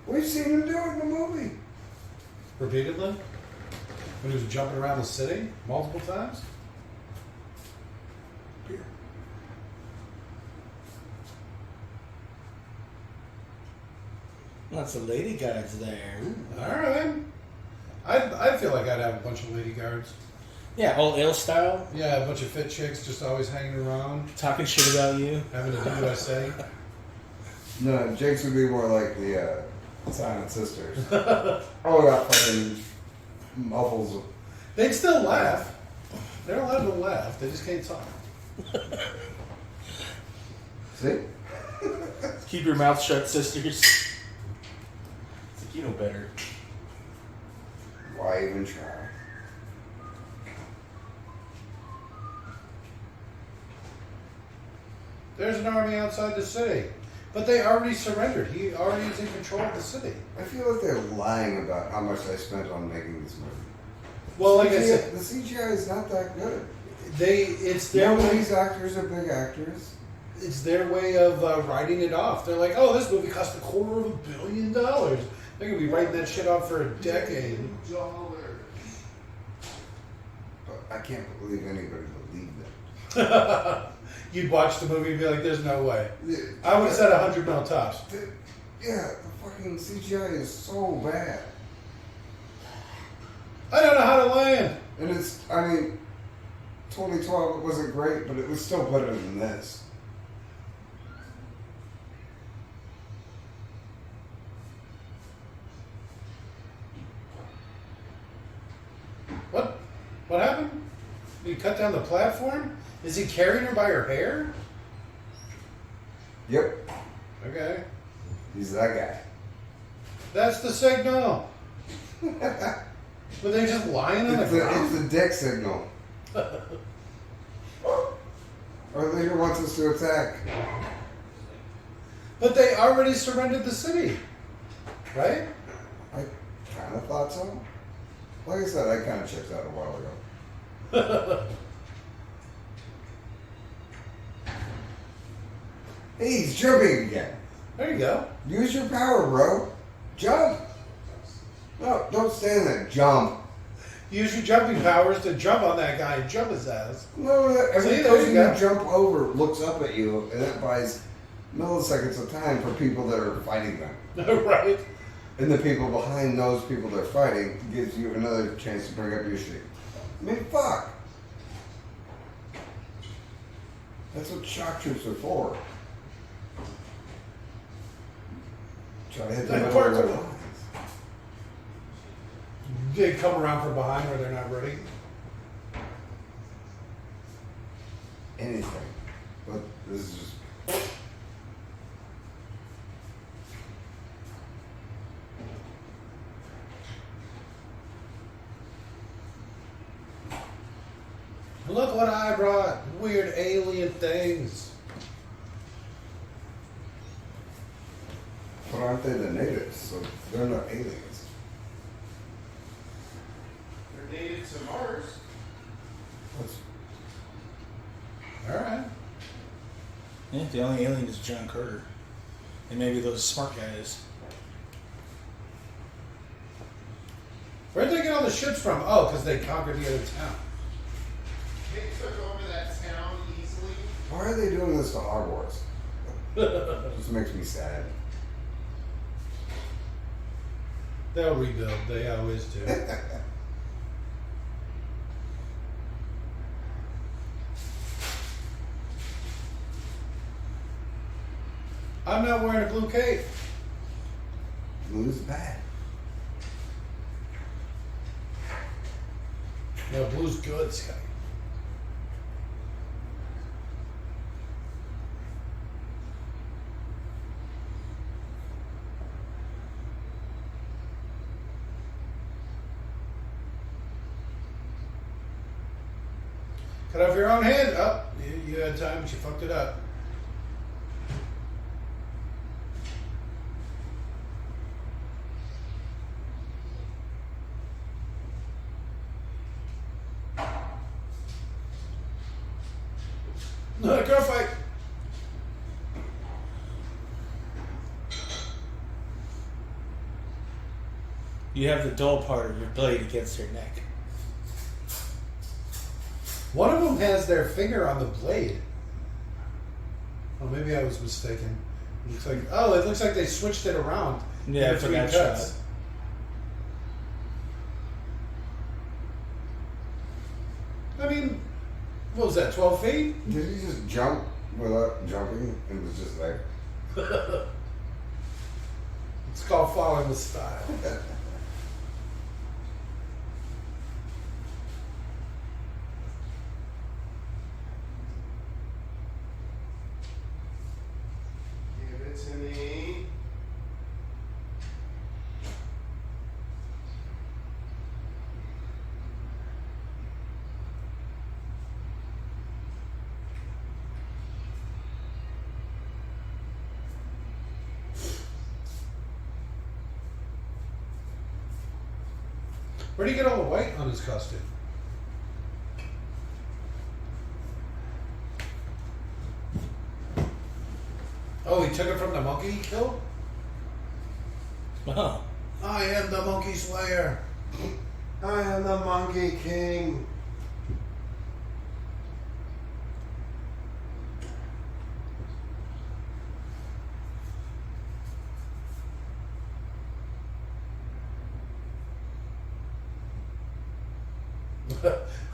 We've seen him do it in the movie. Repeatedly? When he was jumping around the city multiple times? Lots of lady guards there. Alright. I feel like I'd have a bunch of lady guards. Yeah, all ill style, Yeah, a bunch of fit chicks just always hanging around, talking shit about you. having to do what I say. No, Jake's would be more like the Silent Sisters. Oh, got fucking muffles. They'd still laugh. They're allowed to laugh, they just can't talk. See? Keep your mouth shut, sisters. It's like, you know better. Why even try? There's an army outside the city. But they already surrendered. He already is in control of the city. I feel like they're lying about how much they spent on making this movie. Well, like I CGI said, the CGI is not that good. it's their None of way. these actors are big actors. It's their way of writing it off. They're like, oh, this movie cost $250 million. They're gonna be writing that shit off for a decade. But I can't believe anybody believed it. You'd watch the movie and be like, there's no way. I would have said 100 mil tops. Yeah, the fucking CGI is so bad. I don't know how to land. And it's, I mean, 2012 it wasn't great, but it was still better than this. What? What happened? Did he cut down the platform? Is he carrying her by her hair? Yep, Okay. he's that guy. That's the signal. But they're just lying on the It's ground. the dick signal. Our leader wants us to attack. But they already surrendered the city. Right? I kind of thought so. Like I said, I kind of checked out a while ago. Hey, he's jumping again. There you go. Use your power, bro. Jump. No, don't stand there. Jump. Use your jumping powers to jump on that guy and jump his ass. No, every See, there person you you go. jump over looks up at you, and that buys milliseconds of time for people that are fighting them. Right? And the people behind those people they're fighting gives you another chance to bring up your shit. I mean, fuck. That's what shock troops are for. Try to hit the Like middle of parts their of it. lines. They come around from behind where they're not ready. Anything. But this is just... Look what I brought. Weird alien things. But aren't they the natives? So they're not aliens. They're native to Mars. That's... Alright. Yeah, the only alien is John Carter. And maybe those smart guys. Where'd they get all the ships from? Oh, because they conquered the other town. They took over that town easily. Why are they doing this to Hogwarts? Just makes me sad. They'll rebuild. They always do. I'm not wearing a blue cape. Blue's bad. No, blue's good, Scotty. Cut off your own hand. Oh, you had time, but you fucked it up. No, go fight. You have the dull part of your blade against your neck. One of them has their finger on the blade. Oh, maybe I was mistaken. It looks like it looks like they switched it around. Yeah, in for between that cuts. shot. I mean, what was that? 12 feet? Did he just jump without jumping? It was just like. It's called following the style. Give it to me. Where'd he get all the white on his costume? Oh, he took it from the monkey he killed? Oh. I am the monkey slayer. I am the Monkey King.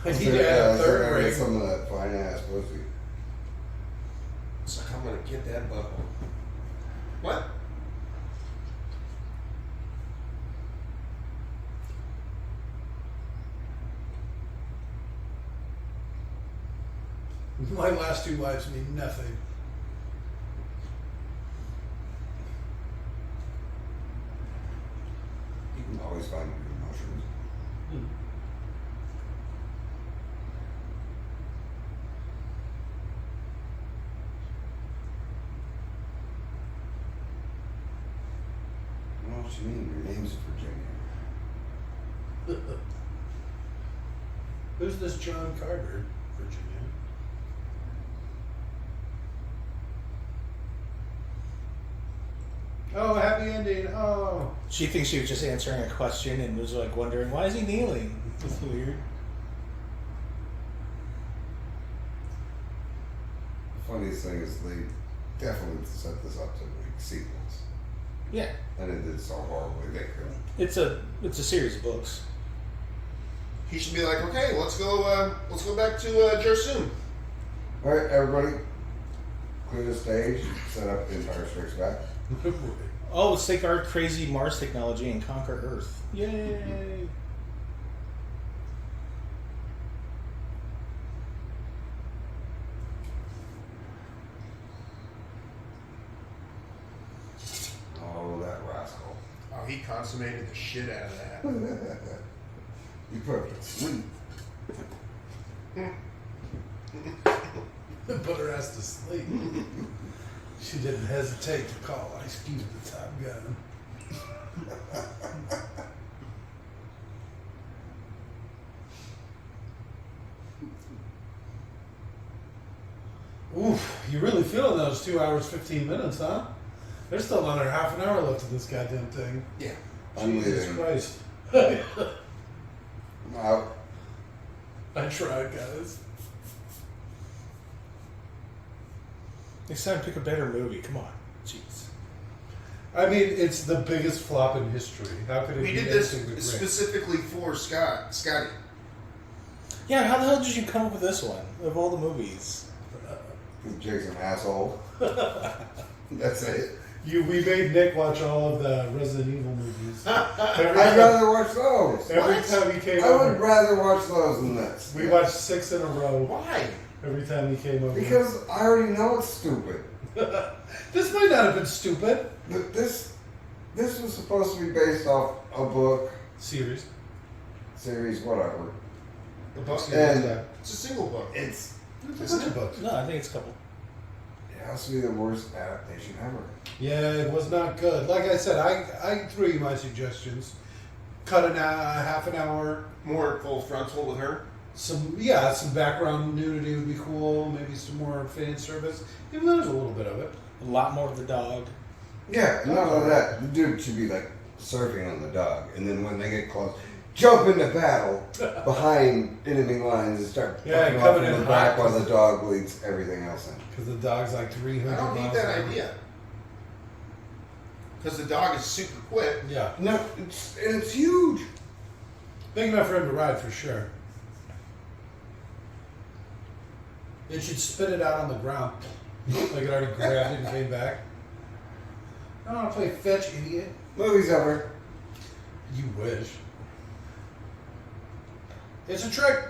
I need to add a I third get ring. some of that fine ass pussy. It's like I'm gonna get that butthole. What? My last two lives mean nothing. You can always find good mushrooms. I don't know what you mean. Your name's Virginia. Who's this John Carter, Virginia? Oh, happy ending. Oh. She thinks she was just answering a question and was like wondering, why is he kneeling? That's weird. The funniest thing is they definitely set this up to make sequels. Yeah. And it did so horribly they couldn't. It's a series of books. He should be like, okay, let's go back to Jersoon. Alright, everybody. Clear the stage, set up the Empire Strikes Back. Oh, let's take our crazy Mars technology and conquer Earth. Yay! Oh, that rascal. Oh, he consummated the shit out of that. You put her to sleep. Put her ass to sleep. She didn't hesitate to call Ice Cube the Top Gun. Oof, you really feeling those 2 hours, 15 minutes, huh? There's still another half an hour left of this goddamn thing. Yeah. I'm Jesus leaving. Christ. I'm out. I tried, guys. Next time, pick a better movie. Come on. Jeez. I mean, it's the biggest flop in history. How could it We be did this anything but great? specifically for Scotty. Yeah, how the hell did you come up with this one of all the movies? Because Jake's an asshole. That's it. We made Nick watch all of the Resident Evil movies. I'd rather watch those. Every time he came I would over. rather watch those than this. We watched 6 in a row. Why? Every time he came over. Because I already know it's stupid. This might not have been stupid. But this was supposed to be based off a book, Series. whatever. The book. And It's a single book. it's It's a bunch of books. No, I think it's a couple. it has to be the worst adaptation ever. Yeah, it was not good. Like I said, I threw you my suggestions. Cut half an hour. More full frontal with her. Some background nudity would be cool. Maybe some more fan service. Even though there's a little bit of it. A lot more of the dog. Yeah, none of that. The dude should be like surfing on the dog, and then when they get close, jump into battle behind enemy lines and start Yeah, fucking off coming in in the back hot. while the dog leads everything else in. Because the dog's like 300 I don't miles need that an hour. idea. Because the dog is super quick. Yeah. No, it's huge. Big enough for him to ride for sure. It should spit it out on the ground. Like it already grabbed it and came back. I don't want to play fetch, idiot. Movies ever. You wish. It's a trick.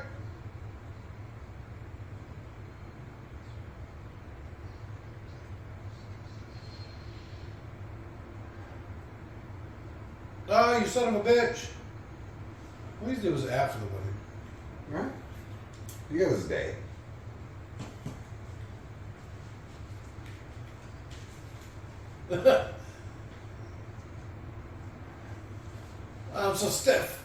Oh, you son of a bitch. At least it was after the wedding. Right? You got his day. I'm so stiff.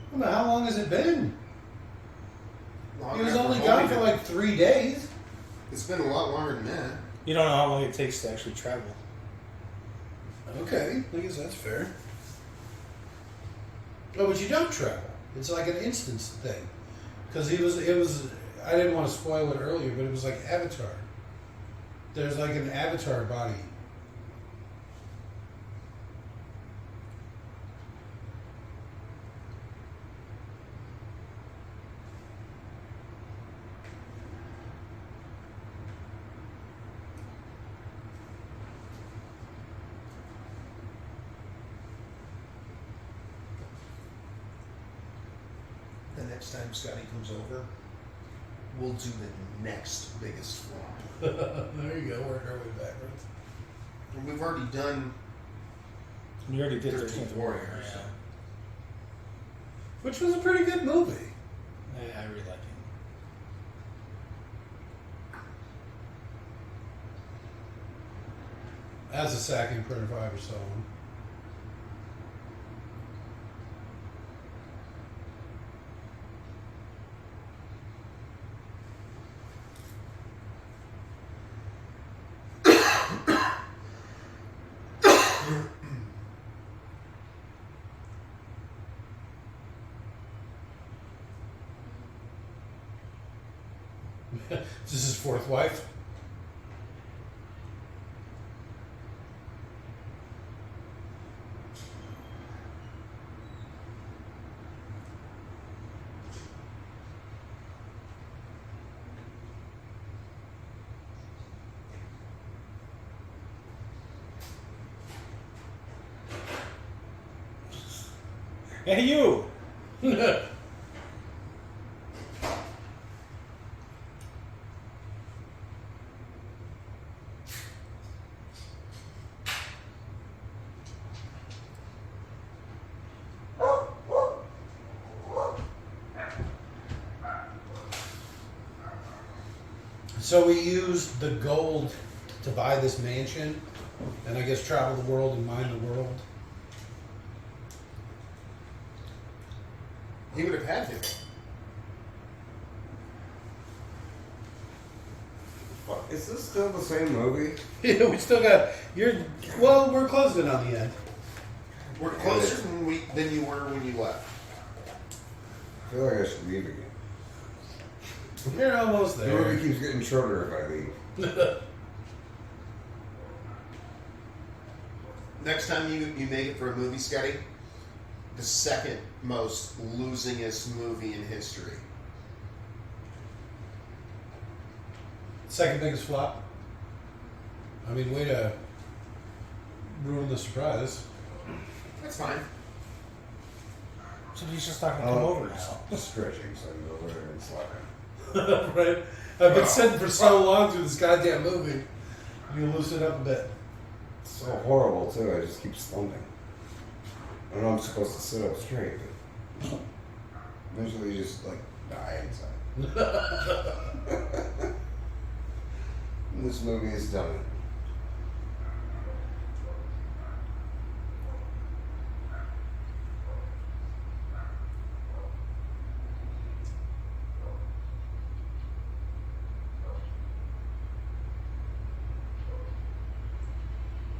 I don't know, how long has it been? Long He was enough only for gone Homie for to- like 3 days. It's been a lot longer than that. You don't know how long it takes to actually travel. Okay, I guess that's fair. Oh, but you don't travel. It's like an instance thing. Because it was, I didn't want to spoil it earlier, but it was like Avatar. There's like an Avatar body. The next time Scotty comes over, we'll do the next biggest flop. There you go, work our way backwards. And we've already done. You already did 13th 13th Warrior, Warrior. so. Which was a pretty good movie. Yeah, I really like it. As a second Predator 5 or so on. Is this his fourth wife? Hey, you! So we used the gold to buy this mansion, and I guess travel the world and mine the world. He would have had to. Fuck, is this still the same movie? Yeah, we still got. Well, we're closing on the end. We're closer than you were when you left. I feel like I should leave again. You're almost The there. movie keeps getting shorter if I leave. Next time you make it for a movie, Scotty, the second most losingest movie in history. Second biggest flop. I mean, way to ruin the surprise. That's fine. So he's just not gonna come over now. Just stretching, so I can go over there and slap him. Right? I've been sitting for so long through this goddamn movie. You loosen it up a bit. It's so horrible too. I just keep slumping. I know I'm supposed to sit up straight, but eventually you just like die inside. And this movie is done.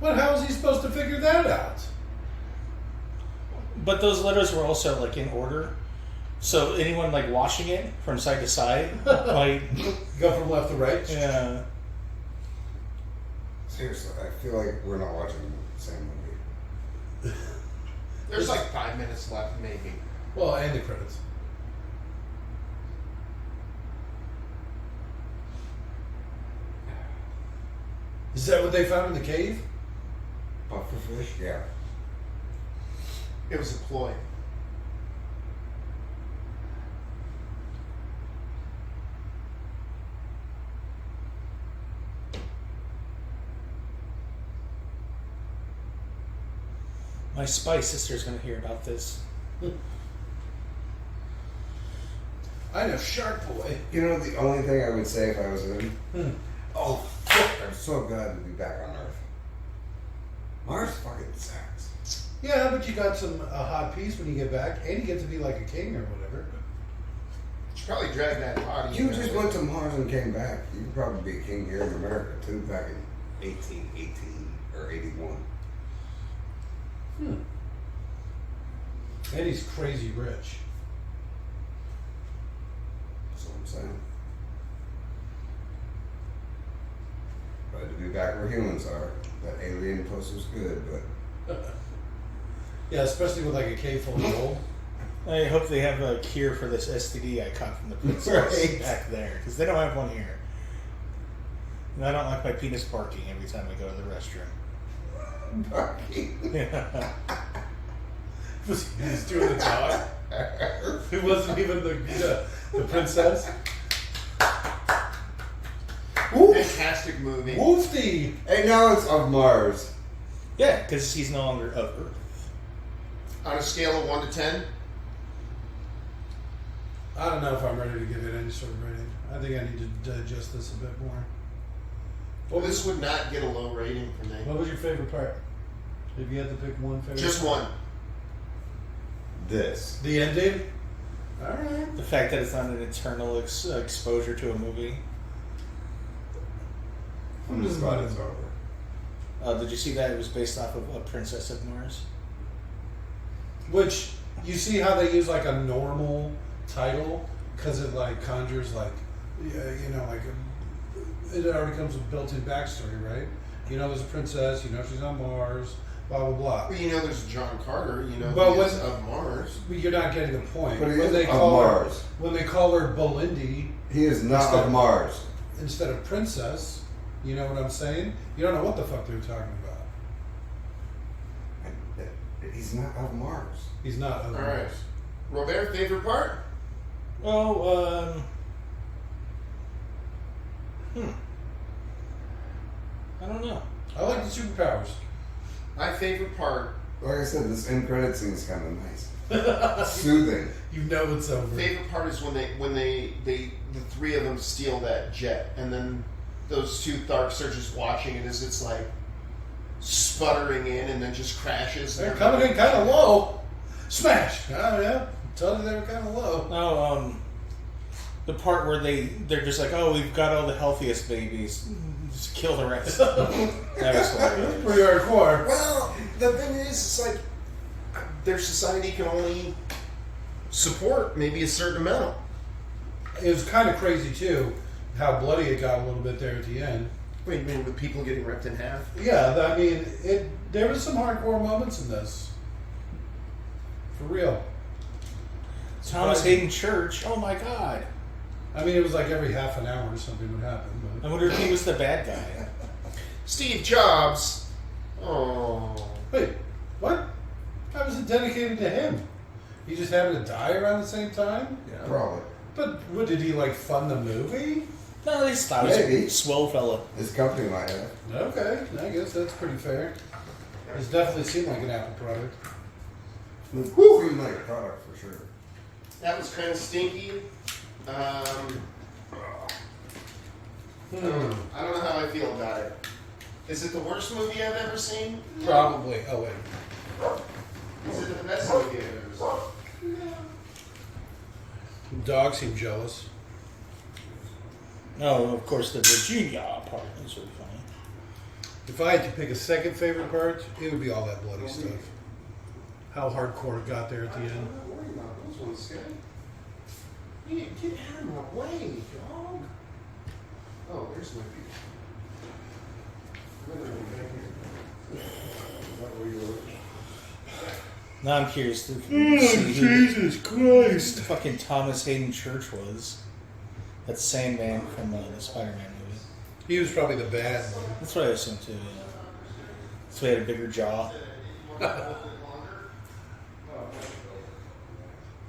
But how is he supposed to figure that out? But those letters were also like in order, so anyone like washing it from side to side, like Go from left to right? yeah. Seriously, I feel like we're not watching the same movie. There's like 5 minutes left, maybe. Well, and the credits. Is that what they found in the cave? Pufferfish? Yeah. It was a ploy. My spy sister's gonna hear about this. I know Shark Boy. You know, the only thing I would say if I was in, oh, fuck, I'm so glad to be back on Earth. Mars fucking sucks. Yeah, but you got a hot piece when you get back, and you get to be like a king or whatever. You should probably drag that body. You in just there. went to Mars and came back. You could probably be a king here in America too, back in 1818 or 81. And he's crazy rich. That's what I'm saying. Glad to be back where humans are. That alien puss was good, but Yeah, especially with like a cave full of gold. I hope they have a cure for this STD I caught from the princess Right. back there, because they don't have one here. And I don't like my penis barking every time I go to the restroom. Yeah. He was doing the dog. It wasn't even the princess. Fantastic movie. Woofty! Hey, now it's of Mars. Yeah, because he's no longer of Earth. On a scale of 1 to 10, I don't know if I'm ready to give it any sort of rating. I think I need to digest this a bit more. well, this would not get a low rating from me. What was your favorite part? If you had to pick one favorite Just part? one. This. The ending? Alright. The fact that it's not an eternal exposure to a movie. I'm just glad it's over. Did you see that it was based off of a Princess of Mars? Which, you see how they use like a normal title? Because it like conjures like, yeah, you know, like it already comes with built-in backstory, right? You know there's a princess, you know she's on Mars, blah blah blah. Well, you know there's John Carter, you know But he when- is of Mars. But you're not getting the point. But he when is they of call her, Mars. when they call her Belindy He is not Instead- of Mars. instead of princess, you know what I'm saying? You don't know what the fuck they're talking about. He's not of Mars. He's not of All Mars. right. Robert, favorite part? Oh, I don't know. I like the superpowers. My favorite part. Like I said, this end credit scene is kind of nice. Soothing. You know it's over. Favorite part is when they the three of them steal that jet, and then those two Tharks are just watching it as it's like sputtering in, and then just crashes. They're coming in kind of low. Smash! Oh yeah, told you they were kind of low. Oh, The part where they're just like, oh, we've got all the healthiest babies. Just kill the rest. That was hilarious. Pretty hardcore. Well, the thing is, it's like their society can only support maybe a certain amount. It was kind of crazy too, how bloody it got a little bit there at the end. Wait, you mean with people getting ripped in half? Yeah, I mean, there was some hardcore moments in this. For real. Thomas Hayden Church. Oh my God. I mean, it was like every half an hour something would happen. I wonder if he was the bad guy. Steve Jobs. Oh. Wait, what? How was it dedicated to him? He just happened to die around the same time? Yeah. Probably. But what, did he like fund the movie? No, they just thought he was Maybe. a swell fella. His company might have. Okay, I guess that's pretty fair. This definitely seemed like an Apple product. Woo! Seemed like a product for sure. That was kind of stinky. I don't know how I feel about it. Is it the worst movie I've ever seen? Probably. Oh wait. Is it the best movie I've ever seen? Dogs seem jealous. No, of course the Virginia part is really funny. If I had to pick a second favorite part, it would be all that bloody stuff. How hardcore it got there at the end. I'm not worried about those ones, Scott. Yeah, get out of my way, dog. Oh, there's my people. Now I'm curious to see who Jesus Christ! fucking Thomas Hayden Church was. That same man from the Spider-Man movie. He was probably the bad one. That's what I assumed too. Yeah. So he had a bigger jaw.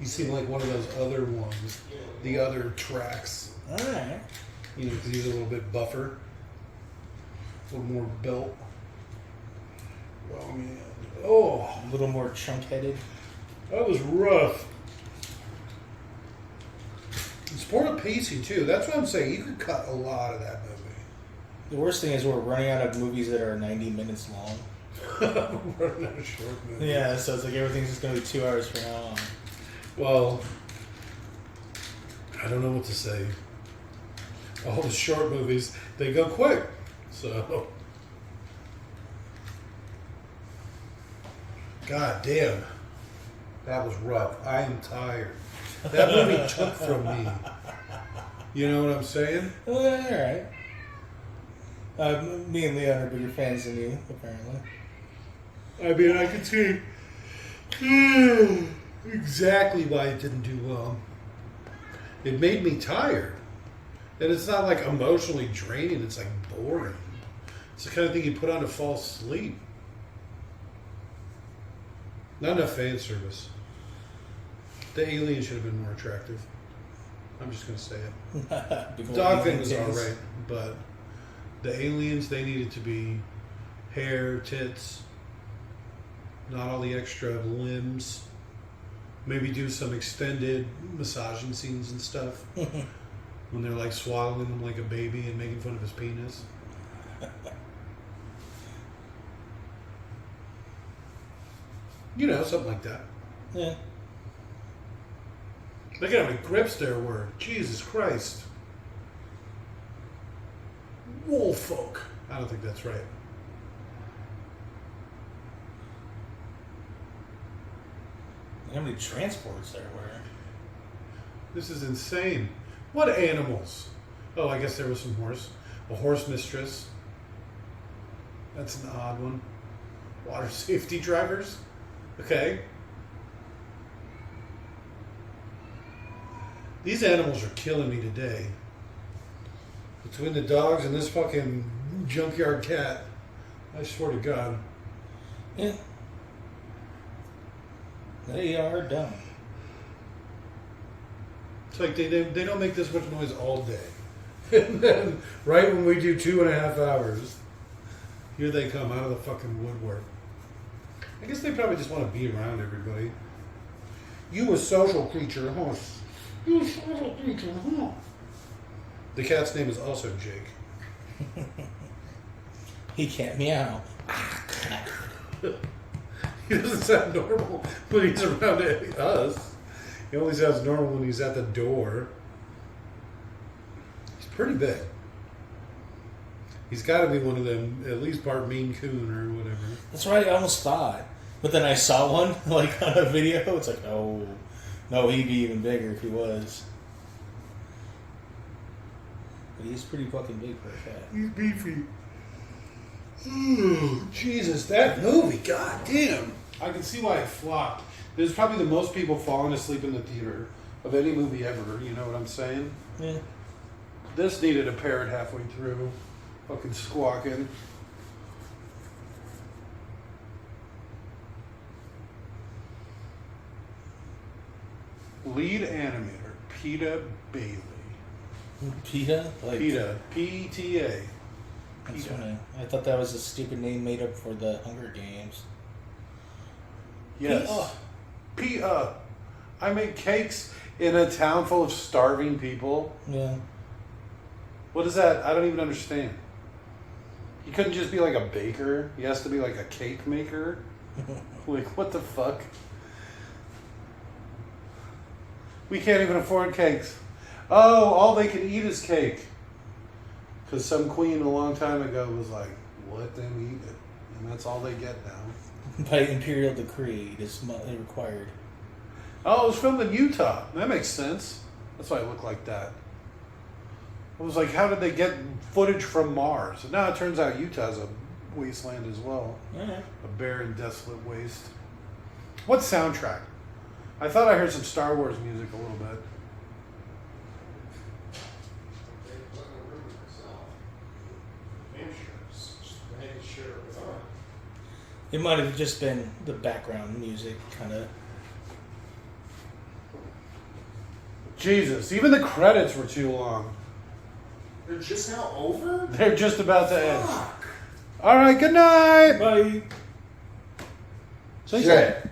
He seemed like one of those other ones, the other tracks. All right. You know, because he was a little bit buffer, a little more built. Oh man! Oh, A little more chunk-headed. that was rough. It's poor pacing too. That's what I'm saying. You could cut a lot of that movie. The worst thing is we're running out of movies that are 90 minutes long. Running out of short movie. Yeah, so it's like everything's just going to be 2 hours from now on. Well, I don't know what to say. All the short movies, they go quick. So, God damn, that was rough. I am tired. That movie took from me. You know what I'm saying? Well, all right. Me and Leon are bigger fans than you, apparently. I mean, I could see exactly why it didn't do well. It made me tired. And it's not like emotionally draining, it's like boring. It's the kind of thing you put on to fall asleep. Not enough fan service. The alien should have been more attractive. I'm just going to say it. Big The old dog thing alien was titties. alright, but the aliens, they needed to be hair, tits, not all the extra limbs. Maybe do some extended massaging scenes and stuff. When they're like swaddling him like a baby and making fun of his penis. You know, something like that. Yeah. Look at how many grips there were. Jesus Christ. Woolfolk. I don't think that's right. How many transports there were? This is insane. What animals? Oh, I guess there was some horse. A horse mistress. That's an odd one. Water safety drivers. Okay. These animals are killing me today. Between the dogs and this fucking junkyard cat. I swear to God. Yeah. They are dumb. It's like they don't make this much noise all day. And then, right when we do 2.5 hours, here they come out of the fucking woodwork. I guess they probably just want to be around everybody. You a social creature, huh? You a social creature, huh? The cat's name is also Jake. He can't meow. He doesn't sound normal when he's around us. He only sounds normal when he's at the door. pretty big. He's got to be one of them, at least part Mean Coon or whatever. That's what I almost thought. But then I saw one, like, on a video. It's like, no, he'd be even bigger if he was. But he's pretty fucking big for a cat. He's beefy. Ooh, Jesus, that movie, god damn. I can see why it flopped. There's probably the most people falling asleep in the theater of any movie ever. You know what I'm saying? Yeah. This needed a parrot halfway through. Fucking squawking. Lead animator, Peta Bailey. PETA? Like, PETA. P-E-T-A. That's PETA. funny. I thought that was a stupid name made up for the Hunger Games. Yes. PETA. I make cakes in a town full of starving people. Yeah. What is that? I don't even understand. He couldn't just be like a baker. He has to be like a cake maker. Like, what the fuck? We can't even afford cakes. Oh, all they can eat is cake. Because some queen a long time ago was like, let them eat it. And that's all they get now. By imperial decree, it is required. Oh, it was filmed in Utah. That makes sense. That's why it looked like that. I was like, how did they get footage from Mars? And now it turns out Utah's a wasteland as well. Yeah. A barren, desolate waste. What soundtrack? I thought I heard some Star Wars music a little bit. It might have just been the background music, kind of. Jesus, even the credits were too long. They're just now over? They're just about to end. All right, good night. Bye. Say Shit.